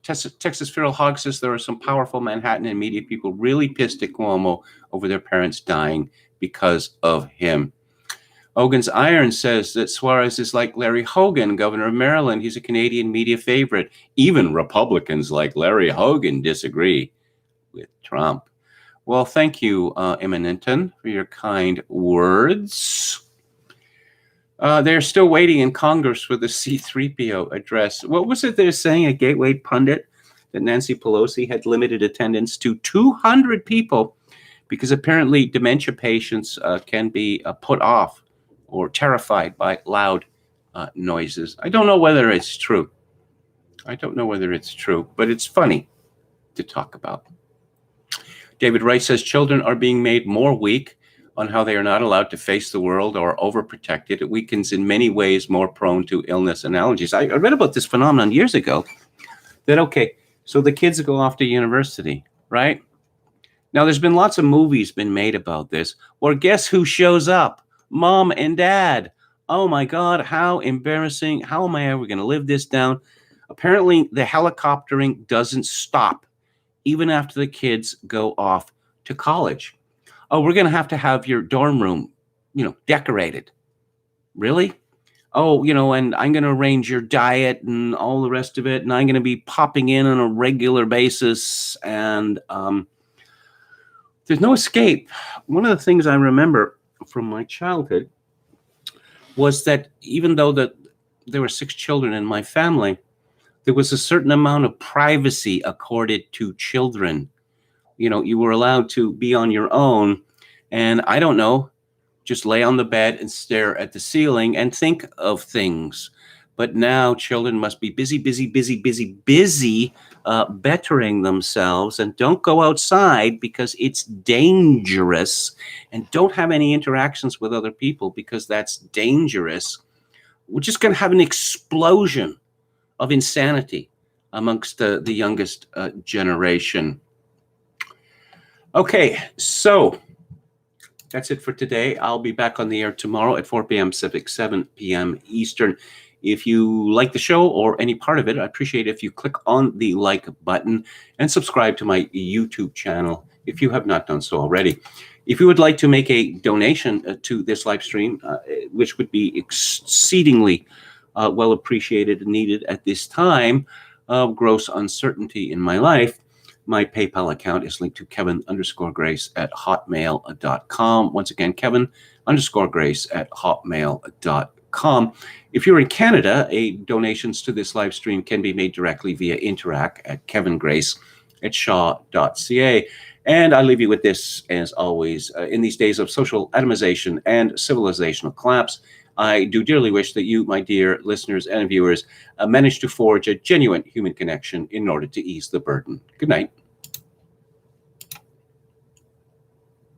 [SPEAKER 1] Texas Feral Hog says there are some powerful Manhattan and media people really pissed at Cuomo over their parents dying because of him. Hogan's Iron says that Suarez is like Larry Hogan, governor of Maryland. He's a Canadian media favorite. Even Republicans like Larry Hogan disagree with Trump. Well, thank you, Eminenton, for your kind words. They're still waiting in Congress for the C-3PO address. What was it they're saying, a Gateway pundit, that Nancy Pelosi had limited attendance to 200 people because apparently dementia patients can be put off or terrified by loud noises. I don't know whether it's true. But it's funny to talk about. David Wright says children are being made more weak on how they are not allowed to face the world or overprotected. It weakens in many ways more prone to illness and allergies. I read about this phenomenon years ago that, okay, so the kids go off to university, right? Now, there's been lots of movies been made about this. Or guess who shows up? Mom and dad. Oh my God, how embarrassing. How am I ever going to live this down? Apparently, the helicoptering doesn't stop even after the kids go off to college. Oh, we're going to have your dorm room, decorated. Really? Oh, and I'm going to arrange your diet and all the rest of it. And I'm going to be popping in on a regular basis. And there's no escape. One of the things I remember from my childhood was that even though there were 6 children in my family, there was a certain amount of privacy accorded to children. You were allowed to be on your own and, I don't know, just lay on the bed and stare at the ceiling and think of things. But now children must be busy, bettering themselves, and don't go outside because it's dangerous, and don't have any interactions with other people because that's dangerous. We're just going to have an explosion of insanity amongst the youngest generation. Okay, so that's it for today. I'll be back on the air tomorrow at 4 p.m. Pacific, 7 p.m. Eastern. If you like the show or any part of it, I'd appreciate it if you click on the like button and subscribe to my YouTube channel if you have not done so already. If you would like to make a donation to this live stream, which would be exceedingly well appreciated and needed at this time of gross uncertainty in my life, my PayPal account is linked to Kevin_Grace@hotmail.com. Once again, Kevin_Grace@hotmail.com. If you're in Canada, donations to this live stream can be made directly via Interac at kevingrace@shaw.ca. And I leave you with this, as always, in these days of social atomization and civilizational collapse, I do dearly wish that you, my dear listeners and viewers, manage to forge a genuine human connection in order to ease the burden. Good night.